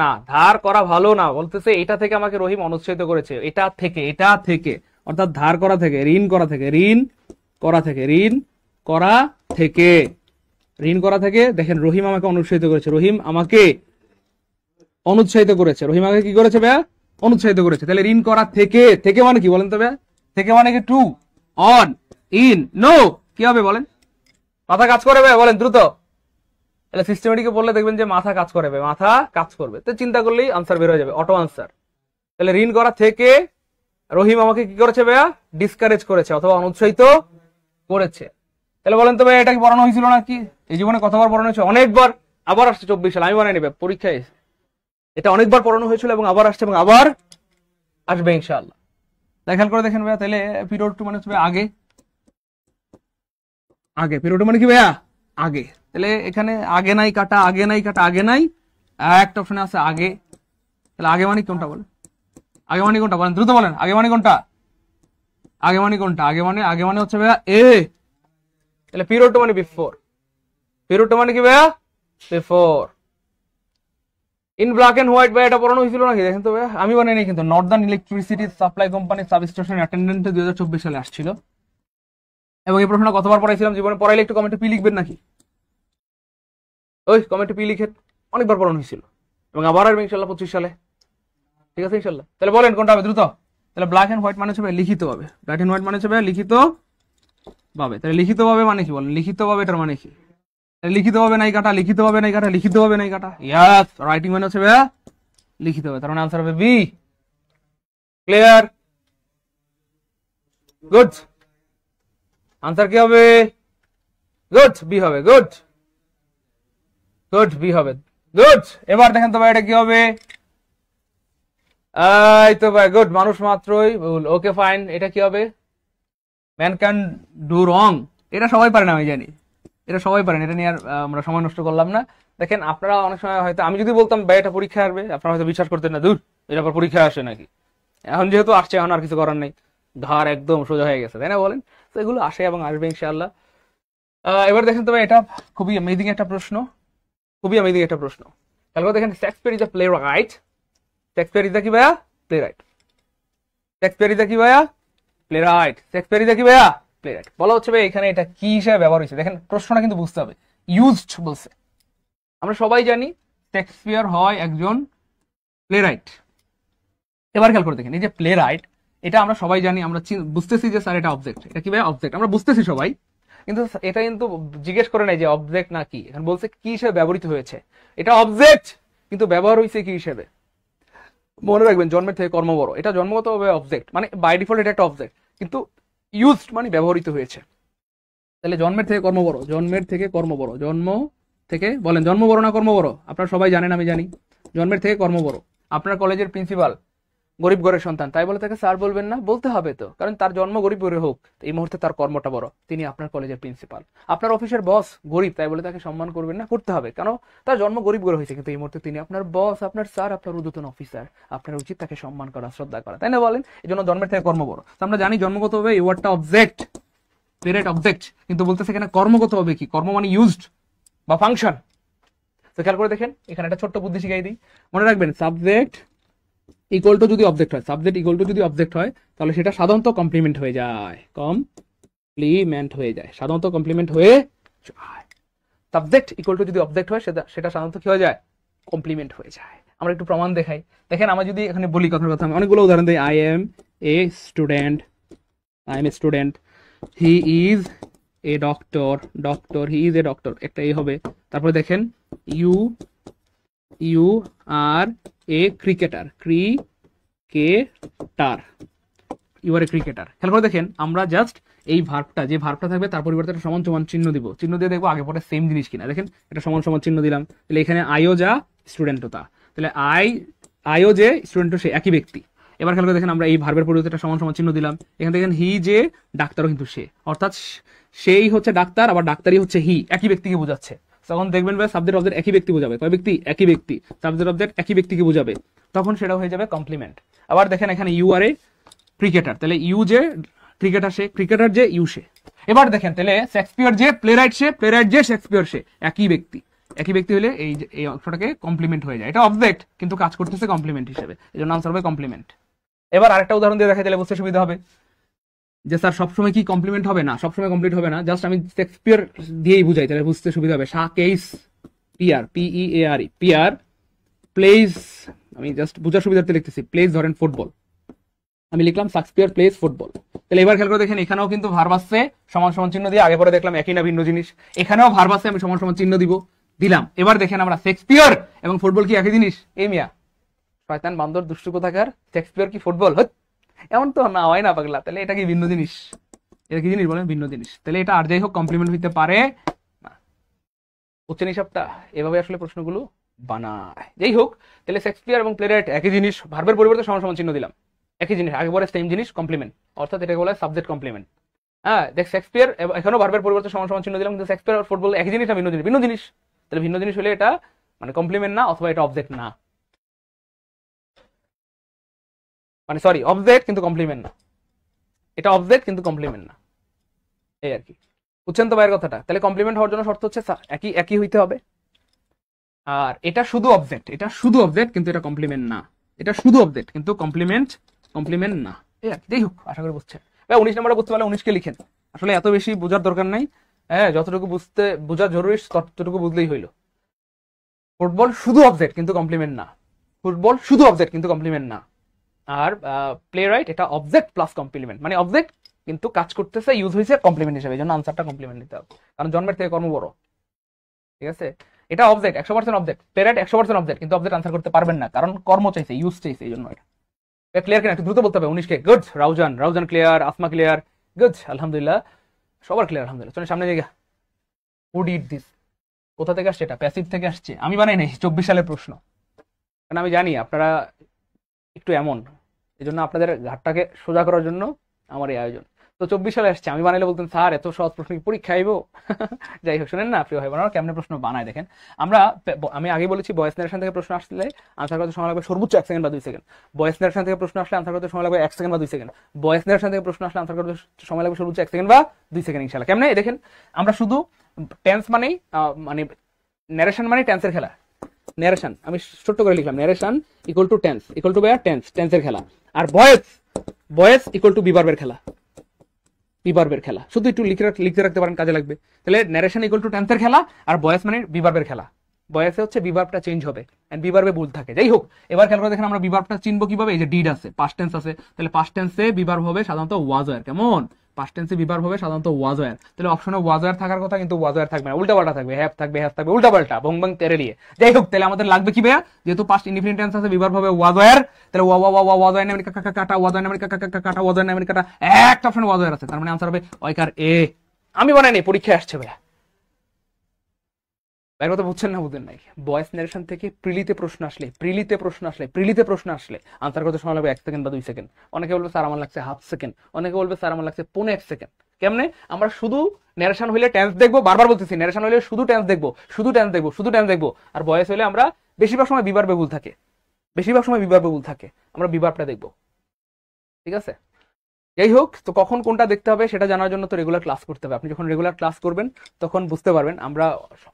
না, ধার করা ভালো না, বলতেছে এটা থেকে আমাকে রহিম অনুৎসাহিত করেছে, এটা থেকে, এটা থেকে, অর্থাৎ ধার করা থেকে, ঋণ করা থেকে, ঋণ করা থেকে, ঋণ করা থেকে, ঋণ করা থেকে। দেখেন রহিম আমাকে অনুৎসাহিত করেছে, রহিম আমাকে অনুৎসাহিত করেছে, রহিম আমাকে কি করেছে ভাইয়া? অনুৎসাহিত করেছে। তাহলে ঋণ করা থেকে, থেকে মানে কি বলেন তো ভাইয়া? থেকে মানে কি টু, অন, ইন, নো, কি হবে বলেন? মাথা কাজ করে ভাই, বলেন দ্রুত। তাহলে সিস্টেমেটিকে বললে দেখবেন যে মাথা কাজ করে, মাথা কাজ করবে, তো চিন্তা করলেই আনসার বের হয়ে যাবে, অটো আনসার। তাহলে ঋণ করা থেকে রহিম আমাকে কি করেছে ভাইয়া? ডিসকারেজ করেছে অথবা অনুৎসাহিত করেছে। তাহলে বলেন তো ভাই এটা কি পড়ানো হয়েছিল নাকি? এই জীবনে কতবার পড়ানো হয়েছে? অনেকবার। আবার আসছে 24 সাল, আমি বানাই নেবে পরীক্ষায়, এটা অনেকবার পড়ানো হয়েছিল এবং আবার আসছে এবং আবার আসবে ইনশাআল্লাহ। খেয়াল করে দেখেন ভাইয়া, তাহলে পিরিয়ড টু মানে হচ্ছে আগে, আগে, পিরিয়ড টু মানে কি ভাইয়া? আগে। তাহলে এখানে আগে নাই কাটা, আগে নাই কাটা, আগে নাই, একটা অপশনে আছে আগে। তাহলে আগে মানে কোনটা বলেন? আগে মানে কোনটা বলেন, দ্রুত বলেন, আগে মানে কোনটা? আগে মানে কোনটা? আগে মানে হচ্ছে ভাইয়া এ। তাহলে পিরিয়ড টু মানে বিফোর, পিরিয়ড টু মানে কি ভাইয়া? Before. In black and white ভাই এটা পড়ানো হয়েছিল নাকি? দেখেন তো ভাইয়া, আমি বানাইনি কিন্তু, Northern electricity supply company substation attendant 2024 সালে আসছিল। এবং এই প্রশ্নটা কতবার পড়াইছিলাম জীবনে? পড়াইলে একটু কমেন্টে পি লিখবেন নাকি? ওই কমেন্টে পি লিখেন, অনেকবার পড়ানো হয়েছিল এবং আবার আসবে ইনশাল্লাহ 25 সালে, ঠিক আছে ইনশাল্লাহ। তাহলে বলেন কোনটা হবে দ্রুত? তাহলে ব্ল্যাক এন্ড হোয়াইট মানে হচ্ছে লিখিত ভাবে, ব্ল্যাক এন্ড হোয়াইট মানে হচ্ছে লিখিত ভাবে। তাহলে লিখিত ভাবে মানে কি বলেন? লিখিত ভাবে এটার মানে কি? লিখিত ভাবে নাই কাটা, লিখিত ভাবে নাই কাটা, লিখিত ভাবে নাই কাটা, ইয়াস, রাইটিং মানে হচ্ছে ভাইয়া লিখিত হবে, তার মানে আনসার হবে বি। ক্লিয়ার? গুড। আনসার কি হবে? গুড, বি হবে। গুড, গুড, বি হবে। গুড। এবার দেখেন তো ভাই এটা কি হবে? এই তো ভাই গুড, মানুষ মাত্রই ভুল। ওকে ফাইন, এটা কি হবে? ম্যান ক্যান ডু রং, এটা সবাই পারে না আমি জানি, এটা সবাই পারেন, এটা নিয়ে আর আমরা সময় নষ্ট করলাম না। দেখেন আপনারা অনেক সময় হয়তো আমি যদি বলতাম ভাই এটা পরীক্ষায় আসবে, আপনারা হয়তো বিশ্বাস করতেন না, দূর এটা আবার পরীক্ষায় আসে নাকি। এখন যেহেতু আসছে, এখন আর কিছু করার নেই, ধার একদম সোজা হয়ে গেছে, তাই না বলেন? তো এগুলো আসে এবং আসবে ইনশাআল্লাহ। এবার দেখেন তো ভাই এটা খুবই অ্যামেজিং একটা প্রশ্ন, খুবই অ্যামেজিং একটা প্রশ্ন। তাহলে দেখেন, Shakespeare is a play right, Shakespeare is কি ভাইয়া? Play right. শেক্সপিয়ার ইজ কি ভাইয়া? Play right. শেক্সপিয়ার ইজ কি ভাইয়া? Play right. বলা হচ্ছে ভাই এখানে এটা কি হিসেবে ব্যবহার হয়েছে, দেখেন প্রশ্নটা কিন্তু বুঝতে হবে। ইউজড বলছে, আমরা সবাই জানি শেক্সপিয়ার হয় একজন প্লে রাইট। এবার খেয়াল করে দেখেন, এই যে প্লে রাইট, এটা আমরা সবাই জানি, আমরা বুঝতেছি যে স্যার এটা অবজেক্ট, এটা কি ভাই? অবজেক্ট, আমরা বুঝতেছি সবাই, কিন্তু এটা কিন্তু জিজ্ঞেস করে নাই যে অবজেক্ট না কি, এখন বলছে কি হিসেবে ব্যবহৃত হয়েছে। এটা অবজেক্ট কিন্তু ব্যবহার হয়েছে কি হিসেবে? মনে রাখবেন জন্মের থেকে কর্ম বড়, এটা জন্মগতভাবে অবজেক্ট, মানে বাই ডিফল্ট এটা একটা অবজেক্ট, কিন্তু ইউজড মানে ব্যবহৃত হয়েছে। তাহলে জন্মের থেকে কর্ম বড়, জন্মের থেকে কর্ম বড়, জন্ম থেকে, বলেন জন্ম বড় না কর্ম বড়? আপনারা সবাই জানেন, আমি জানি, জন্মের থেকে কর্ম বড়। আপনার কলেজের প্রিন্সিপাল গরিব ঘরের সন্তান, তাই বলে তাকে স্যার বলবেন না? বলতে হবে তো, কারণ তার জন্ম গরিব ঘরে হোক, এই মুহূর্তে তার কর্মটা বড়, তিনি আপনার কলেজের প্রিন্সিপাল। আপনার অফিসের বস গরিব, তাই বলে তাকে সম্মান করবেন না? করতে হবে, কেন? তার জন্ম গরিব ঘরে হয়েছে, কিন্তু এই মুহূর্তে তিনি আপনার বস, আপনার স্যার, আপনার ঊর্ধ্বতন অফিসার, আপনার উচিত তাকে সম্মান করা, শ্রদ্ধা করা, তাই না বলেন? এই জন্য জন্মের থেকে কর্ম বড়। আমরা জানি জন্মগতভাবে এই ওয়ার্ডটা অবজেক্ট, প্লেরাইট অবজেক্ট, কিন্তু বলতেছে এখানে কর্মগত হবে কি? কর্ম মানে ইউজড বা ফাংশন। তো খেয়াল করে দেখেন, এখানে একটা ছোট্ট বুদ্ধি শিখাই দিই, মনে রাখবেন সাবজেক্ট ইকুয়াল টু যদি অবজেক্ট হয়, সাবজেক্ট ইকুয়াল টু যদি অবজেক্ট হয়, তাহলে সেটা সাধারণত কমপ্লিমেন্ট হয়ে যায়, কমপ্লিমেন্ট হয়ে যায়, সাধারণত কমপ্লিমেন্ট হয়ে যায়। সাবজেক্ট ইকুয়াল টু যদি অবজেক্ট হয়, সেটা সাধারণত কি হয়ে যায়? কমপ্লিমেন্ট হয়ে যায়। আমরা একটু প্রমাণ দেখাই, দেখেন আমরা যদি এখানে বলি কথার কথা, আমি অনেকগুলো উদাহরণ দিই। I am a student, I am a student, he is a doctor, doctor, he is a doctor, একটা এ হবে। তারপরে দেখেন you are a cricketer, cricketer, you are a cricketer. খেয়াল করে দেখেন, আমরা জাস্ট এই ভার্বটা, যে ভার্বটা থাকবে তার পরিবর্তে একটা সমান সমান চিহ্ন দিব, চিহ্ন দিয়ে দেখবো আগে পরে সেম জিনিস কিনা। দেখেন এটা সমান সমান চিহ্ন দিলাম, তাহলে এখানে আইও যা স্টুডেন্টও তা, তাহলে আইও যে স্টুডেন্টও সে একই ব্যক্তি। এবার খেয়াল করে দেখেন আমরা এই ভার্বের পরিবর্তে একটা সমান সমান চিহ্ন দিলাম। এখান থেকে হি যে ডাক্তারও কিন্তু সে, অর্থাৎ সেই হচ্ছে ডাক্তার, আবার ডাক্তারই হচ্ছে হি, একই ব্যক্তিকে বোঝাচ্ছে। তখন দেখবেন ভাই সাবজেক্ট অবজেক্ট একই ব্যক্তি বোঝাবে। কয় ব্যক্তি? একই ব্যক্তি। সাবজেক্ট অবজেক্ট একই ব্যক্তিকে বোঝাবে, তখন সেটা হয়ে যাবে কমপ্লিমেন্ট। আবার দেখেন এখানে ইউ আর এ ক্রিকেটার, তাহলে ইউ যে ক্রিকেটার সে, ক্রিকেটার যে ইউ সে। এবার দেখেন তাহলে শেক্সপিয়ার যে প্লেরাইট সে, প্লেরাইট যে শেক্সপিয়ার সে, একই ব্যক্তি। একই ব্যক্তি হলে এই অংশটাকে কমপ্লিমেন্ট হয়ে যায়। এটা অবজেক্ট কিন্তু কাজ করতেছে কমপ্লিমেন্ট হিসেবে, এই জন্য আনসার হবে কমপ্লিমেন্ট। এবার আরেকটা উদাহরণ দিয়ে দেখাই, তাহলে বুঝতে সুবিধা হবে যে স্যার সবসময় কি কমপ্লিমেন্ট হবে না, সবসময় কমপ্লিট হবে না, জাস্ট আমি শেক্সপিয়ার দিয়েই বুঝাই, তাহলে বুঝতে সুবিধা হবে। কেস পিআর, পিইএআরই, পিআর প্লেজ, আমি জাস্ট বুঝার সুবিধার্থে লিখতেছি, প্লেজ ধরেন ফুটবল, আমি লিখলাম শেক্সপিয়ার প্লেজ ফুটবল। তাহলে এবার খেয়াল করে দেখেন এখানেও কিন্তু ভার্ব আসছে সমান সমান চিহ্ন দিয়ে, আগে পরে দেখলাম একই না ভিন্ন জিনিস, এখানেও ভার্ব আসছে, আমি সমান সমান চিহ্ন দিলাম। এবার দেখেন আমরা শেক্সপিয়ার এবং ফুটবল কি একই জিনিস? এই মিয়া শয়তান বান্দর দুষ্টু কোথাকার, শেক্সপিয়ার কি ফুটবল? এমন তো না হয় না পাগলা, তাহলে এটা কি ভিন্ন জিনিস? এটা কি জিনিস বলেন? ভিন্ন জিনিস। তাহলে এটা আর যাই হোক কমপ্লিমেন্ট হইতে পারে না। বুঝছেন হিসাবটা? এভাবে আসলে প্রশ্নগুলো বানায়। যাই হোক, তাহলে শেক্সপিয়ার এবং প্লেরাইট একই জিনিস, ভার্বের পরিবর্তে সমান সমান চিহ্ন দিলাম, একই জিনিস, আগে পরে সেম জিনিস, কমপ্লিমেন্ট, অর্থাৎ এটাকে বলা হয় সাবজেক্ট কমপ্লিমেন্ট। হ্যাঁ দেখ, শেক্সপিয়ার এখানেও ভার্বের পরিবর্তে সমান সমান চিহ্ন দিলাম, কিন্তু শেক্সপিয়ার আর ফুটবল একই জিনিস না ভিন্ন জিনিস? ভিন্ন জিনিস। তাহলে ভিন্ন জিনিস হলে এটা মানে কমপ্লিমেন্ট না, অথবা এটা অবজেক্ট না, মানে সরি অবজেক্ট কিন্তু কমপ্লিমেন্ট না, এটা অবজেক্ট কিন্তু কমপ্লিমেন্ট না, এই আর কি। বুঝছেন তো ভাইয়ের কথাটা? তাহলে কমপ্লিমেন্ট হওয়ার জন্য শর্ত হচ্ছে একই একই হইতে হবে। আর এটা শুধু অবজেক্ট, এটা শুধু অবজেক্ট কিন্তু এটা কমপ্লিমেন্ট না, এটা শুধু অবজেক্ট কিন্তু কমপ্লিমেন্ট না, এই আর কি। যাই হোক, আশা করি বুঝছেন ভাই। 19 নম্বরে বুঝতে পারলে 19কে লিখেন, আসলে এত বেশি বোঝার দরকার নাই। হ্যাঁ, যতটুকু বোঝা জরুরি ততটুকু বুঝলেই হইলো। ফুটবল শুধু অবজেক্ট কিন্তু কমপ্লিমেন্ট না, ফুটবল শুধু অবজেক্ট কিন্তু কমপ্লিমেন্ট না। আর প্লে রাইট এটা অবজেক্ট প্লাস কমপ্লিমেন্ট, মানে অবজেক্ট কিন্তু কাজ করতেছে, ইউজ হয়েছে কমপ্লিমেন্ট হিসেবে, এই জন্য আনসারটা কমপ্লিমেন্ট নিতে হবে, কারণ জন্মের থেকে কর্ম বড়। ঠিক আছে, এটা object 100% object, play right 100% object, কিন্তু অবজেক্ট আনসার করতে পারবেন না, কারণ কর্ম চাইছে, ইউজ চাইছে, এই জন্য এটা ক্লিয়ার কিনা একটু দ্রুত বলতে হবে। 19কে good, Raujan clear, Asma clear, good আলহামদুলিল্লাহ, সবার ক্লিয়ার আলহামদুলিল্লাহ। চলেন সামনে দিকে। হু ডিড দিস, কোথা থেকে আসছে? এটা প্যাসিভ থেকে আসছে, আমি বানাই নাই, 24 সালের প্রশ্ন, কারণ আমি জানি আপনারা একটু এমন, এই জন্য আপনাদের ঘাটটাকে সোজা করার জন্য আমার এই আয়োজন। তো 24 সালে আসছে, আমি বানাইলে বলতেন স্যার এত সহজ প্রশ্ন কি পরীক্ষা আইব? যাই হোক, শোনেন না প্রিয় ভাই বোনেরা, কেমনে প্রশ্ন বানায় দেখেন। আমি আগে বলেছি ভয়েস নারেশন থেকে প্রশ্ন আসলে আনসার করতে সময় লাগবে সর্বোচ্চ 1 সেকেন্ড বা 2 সেকেন্ড। ভয়েস নারেশন থেকে প্রশ্ন আসলে আনসার করতে সময় লাগবে 1 সেকেন্ড বা 2 সেকেন্ড। ভয়েস নারেশন থেকে প্রশ্ন আসলে আনসার করতে সময় লাগবে সর্বোচ্চ 1 সেকেন্ড বা 2 সেকেন্ড ইনশাআল্লাহ। কেমনে দেখেন, আমরা শুধু টেন্স মানে ন্যারেশন মানে টেন্সের খেলা, ন্যারেশন আমি ছোট্ট করে লিখলাম, narration equal to tense, equal to টেন্সের খেলা। আর ভয়েস ইকুয়াল টু বিভার্বের খেলা, বিভার্বের খেলা। শুধু একটু লিখতে রাখতে পারেন, কাজে লাগবে। তাহলে ন্যারেশন ইকুয়াল টু টেন্সের খেলা, আর ভয়েস মানে বিভার্বের খেলা। ভয়েসে হচ্ছে বিভার্বটা চেঞ্জ হবে, এন্ড বিভার্বে ভুল থাকে। যাই হোক, এবার খেয়াল করে দেখেন আমরা বিভার্বটা চিনবো কিভাবে? এই যে ডিড আছে, পাস্ট টেন্স আছে, তাহলে পাস্ট টেন্সে বিভার্ব হবে সাধারণত ওয়াজ ওয়্যার। কেমন? পাস্ট টেন্সে বিভার্ব হবে সাধারণত ওয়াজ ওয়্যার। তাহলে অপশনে ওয়াজ ওয়্যার থাকার কথা, কিন্তু ওয়াজ ওয়্যার থাকবে না, উল্টা পাল্টা থাকবে, হ্যাভ থাকবে উল্টা পাল্টা, বং বং তেরে লিয়ে। যাই হোক, তাহলে আমাদের লাগবে কি ভাইয়া? যেহেতু পাস্ট ইনডিফিনিট টেন্স আছে, বিভার্ব হবে ওয়াজ ওয়্যার, তাহলে ওয়াজ ওয়্যার নামে কাটা, ওয়াজ ওয়্যার নামে কাটা, ওয়াজ ওয়্যার নামে কাটা, একটা অপশনে ওয়াজ ওয়্যার আছে, তার মানে আনসার হবে ওয়াইকার এ। আমি বানাই নাই, পরীক্ষায় আসছে ভাইয়া। এর কথা বুঝছেন না? বুঝেন নাই? ভয়েস নারেশন থেকে প্রিলিতে প্রশ্ন আসলে আনসার করতে সময় লাগবে 1 সেকেন্ড বা 2 সেকেন্ড। অনেকে বলবে স্যার আমার লাগছে হাফ সেকেন্ড, অনেকে বলবে স্যার আমার লাগছে 1.5 সেকেন্ড। কেমনে? আমরা শুধু ন্যারেশন হইলে টেন্স দেখবো, বারবার বলতেছি, ন্যারেশন হইলে শুধু টেন্স দেখবো, আর ভয়েস হইলে আমরা বেশিরভাগ সময় বিভার্বে ভুল থাকে, আমরা বিভার্বটা দেখবো। ঠিক আছে, যাই হোক, তো কখন কোনটা দেখতে হবে সেটা জানার জন্য তো রেগুলার ক্লাস করতে হবে। আপনি যখন রেগুলার ক্লাস করবেন তখন বুঝতে পারবেন। আমরা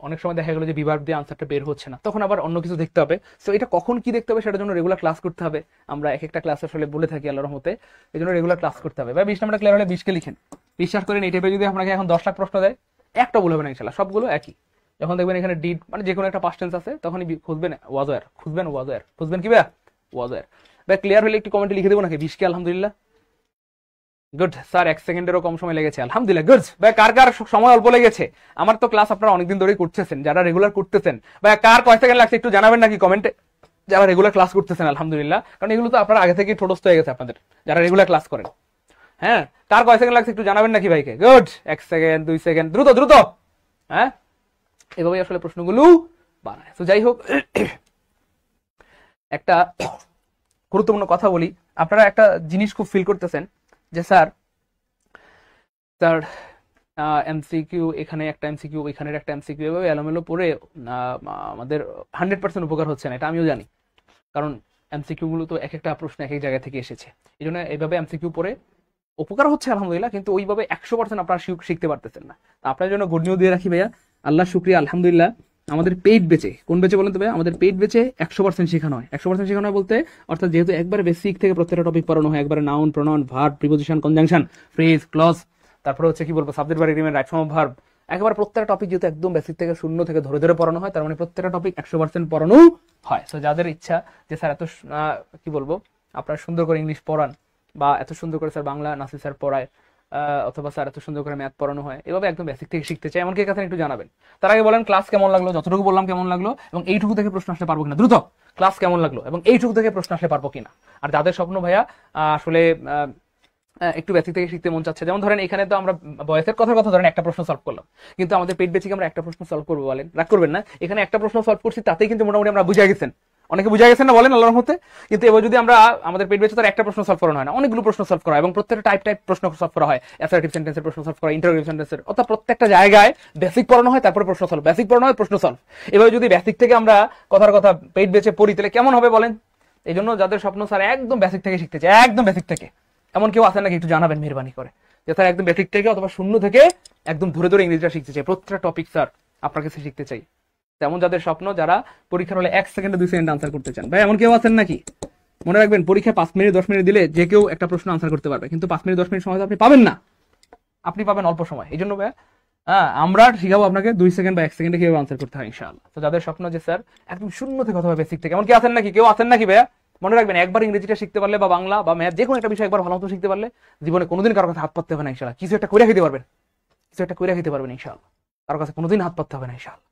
অনেক সময় দেখা গেলো যে বিভার্ব দিয়ে আনসারটা বের হচ্ছে না, তখন আবার অন্য কিছু দেখতে হবে। সো এটা কখন কি দেখতে হবে সেটার জন্য রেগুলার ক্লাস করতে হবে। আমরা এক একটা ক্লাস আসলে বলে থাকি আল্লাহর রহমতে, এই জন্য রেগুলার ক্লাস করতে হবে। ভাই 20 নাম্বার ক্লিয়ার হলে 20কে লিখেন। বিশ্বাস করেন এই টাইপে যদি আপনাকে এখন 10 লাখ প্রশ্ন দেয়, একটা ভুল হবে না ইনশাআল্লাহ, সবগুলো একই। যখন দেখবেন এখানে ডিড মানে যে কোনো একটা পাস্ট টেন্স আছে, তখনই খুঁজবেন ওয়াজ ওয়্যার, খুঁজবেন কি ভাই? ওয়াজ ওয়্যার। ভাই ক্লিয়ার হলে একটু কমেন্টে লিখে দেবো নাকি 20কে? আলহামদুলিল্লাহ, গুড স্যার, 1 সেকেন্ডেরও কম সময় লেগেছে, আলহামদুলিল্লাহ, গুড। ভাই কার কার সময় অল্প লেগেছে? আমার তো ক্লাস আপনারা অনেকদিন ধরেই করতেছেন, যারা রেগুলার করতেছেন। ভাই কার কয় সেকেন্ড লাগছে একটু জানাবেন নাকি কমেন্টে, যারা রেগুলার ক্লাস করতেছেন। আলহামদুলিল্লাহ, কারণ এগুলো তো আপনারা আগে থেকে ঠোঁটস্থ হয়ে গেছে আপনাদের, যারা রেগুলার ক্লাস করেন। হ্যাঁ, কার কয় সেকেন্ড লাগছে একটু জানাবেন নাকি ভাইকে? গুড, 1 সেকেন্ড, 2 সেকেন্ড, দ্রুত। হ্যাঁ, এভাবেই আসলে প্রশ্নগুলো বানায়। তো যাই হোক, একটা গুরুত্বপূর্ণ কথা বলি। আপনারা একটা জিনিস খুব ফিল করতেছেন যে স্যার স্যার এমসিকিউ, এখানে একটা এমসিকিউ, এখানের একটা এমসিকিউ, এভাবে এলোমেলো পড়ে আমাদের 100% উপকার হচ্ছে না। এটা আমিও জানি, কারণ এমসিকিউ গুলো তো এক একটা প্রশ্ন এক এক জায়গা থেকে এসেছে। এই জন্য এইভাবে এমসিকিউ পড়ে উপকার হচ্ছে আলহামদুলিল্লাহ, কিন্তু ওইভাবে 100% আপনারা শিখতে পারতেছেন না। আপনার জন্য গুড নিউজ দিয়ে রাখি ভাইয়া, আল্লাহ শুক্রিয়া আলহামদুলিল্লাহ, আমাদের পেইড বেচে, কোন বেচে বলেন তো ভাইয়া, আমাদের পেইড বেচে 100% শেখানো হয়। 100% শেখানো হয় বলতে অর্থাৎ যেহেতু একবারে বেসিক থেকে প্রত্যেকটা টপিক পড়ানো হয়, একবারে noun, pronoun, verb, preposition, conjunction, phrase, clause, তারপরে হচ্ছে কি বলবো subject verb, agreement, right form of verb, একবার প্রত্যেকটা টপিক যেহেতু একদম বেসিক থেকে শূন্য থেকে ধরে ধরে পড়ানো হয়, তার মানে প্রত্যেকটা টপিক 100% পড়ানো হয়। তো যাদের ইচ্ছা যে স্যার এত কি বলবো আপনারা সুন্দর করে ইংলিশ পড়ান, বা এত সুন্দর করে স্যার বাংলা নাসির স্যার পড়ায়, অথবা স্যার এত সুন্দর করে ম্যাথ পড়ানো হয়, এভাবে একদম বেসিক থেকে শিখতে চাই, এমনকি কাছে একটু জানাবেন। তার আগে বলেন ক্লাস কেমন লাগলো, যতটুকু বললাম কেমন লাগলো, এবং এইটুকু থেকে প্রশ্ন আসলে পারবো কিনা, দ্রুত ক্লাস কেমন লাগলো এবং এইটুকু থেকে প্রশ্ন আসলে পারবো কিনা। আর যাদের স্বপ্ন ভাইয়া আসলে একটু বেসিক থেকে শিখতে মন চাচ্ছে, যেমন ধরেন এখানে তো আমরা বয়সের কথা ধরেন একটা প্রশ্ন সলভ করলাম, কিন্তু আমাদের পেট বেসিক আমরা একটা প্রশ্ন সলভ করবো, বলেন রাগ করবেন না, এখানে একটা প্রশ্ন সলভ করছি তাতেই কিন্তু মোটামুটি আমরা বুঝে গেছেন, অনেকে বুঝে গেছেন না বলেন আল্লাহর রহমতে। কিন্তু এবার যদি আমরা আমাদের পেট বেঁচে তার একটা প্রশ্ন সলভ করানো হয় না, অনেকগুলো প্রশ্ন সলভ করা হয়, এবং প্রত্যেকটা টাইপ প্রশ্ন সলভ করা হয়, অ্যাসার্টিভ সেন্টেন্সের প্রশ্ন সলভ করা, ইন্টারোগেটিভ সেন্টেন্সের, অর্থাৎ প্রত্যেকটা জায়গায় বেসিক পড়ানো হয়, তারপরে প্রশ্ন সলভ, বেসিক পড়ানো হয়, প্রশ্ন সলভ। এভাবে যদি বেসিক থেকে আমরা কথার কথা পেট বেঁচে পড়ি তাহলে কেমন হবে বলেন। এই জন্য যাদের স্বপ্ন স্যার একদম বেসিক থেকে শিখতে চায়, একদম বেসিক থেকে, এমন কেউ আছেন নাকি একটু জানাবেন মেহরবানি করে, যে স্যার একদম বেসিক থেকে অথবা শূন্য থেকে একদম ধরে ধরে ইংরেজিটা শিখতে চাই, প্রত্যেকটা টপিক স্যার আপনার কাছে শিখতে চাই। তেমন যাদের স্বপ্ন, যারা পরীক্ষার হলে 1 সেকেন্ডে 2 সেকেন্ড আনসার করতে চান, ভাই এমন কেউ আছেন নাকি? মনে রাখবেন পরীক্ষায় 5 মিনিট 10 মিনিট দিলে যে কেউ একটা প্রশ্ন আনসার করতে পারবে, কিন্তু 5 মিনিট 10 মিনিট সময় আপনি পাবেন না, আপনি পাবেন অল্প সময়। এই জন্য ভাই আমরা শিখাবো আপনাকে 2 সেকেন্ড বা 1 সেকেন্ডে কিভাবে আনসার করতে হয় ইনশাআল্লাহ। তো যাদের স্বপ্ন যে স্যার একদম শূন্য থেকে অথবা বেসিক থেকে, এমন কি আছেন নাকি, কেউ আছেন নাকি ভাইয়া? মনে রাখবেন একবার ইংরেজিটা শিখতে পারলে বা বাংলা বা ম্যাথ যে কোনো একটা বিষয় একবার ভালো মতো শিখতে পারলে জীবনে কোনোদিন কারো কাছে হাত পাততে হবে না ইনশাআল্লাহ। কিছু একটা করে খেতে পারবেন, কিছু একটা করে খেতে পারবেন ইনশাআল্লাহ, কারো কাছে কোনোদিন হাত পাততে হবে না ইনশাআল্লাহ।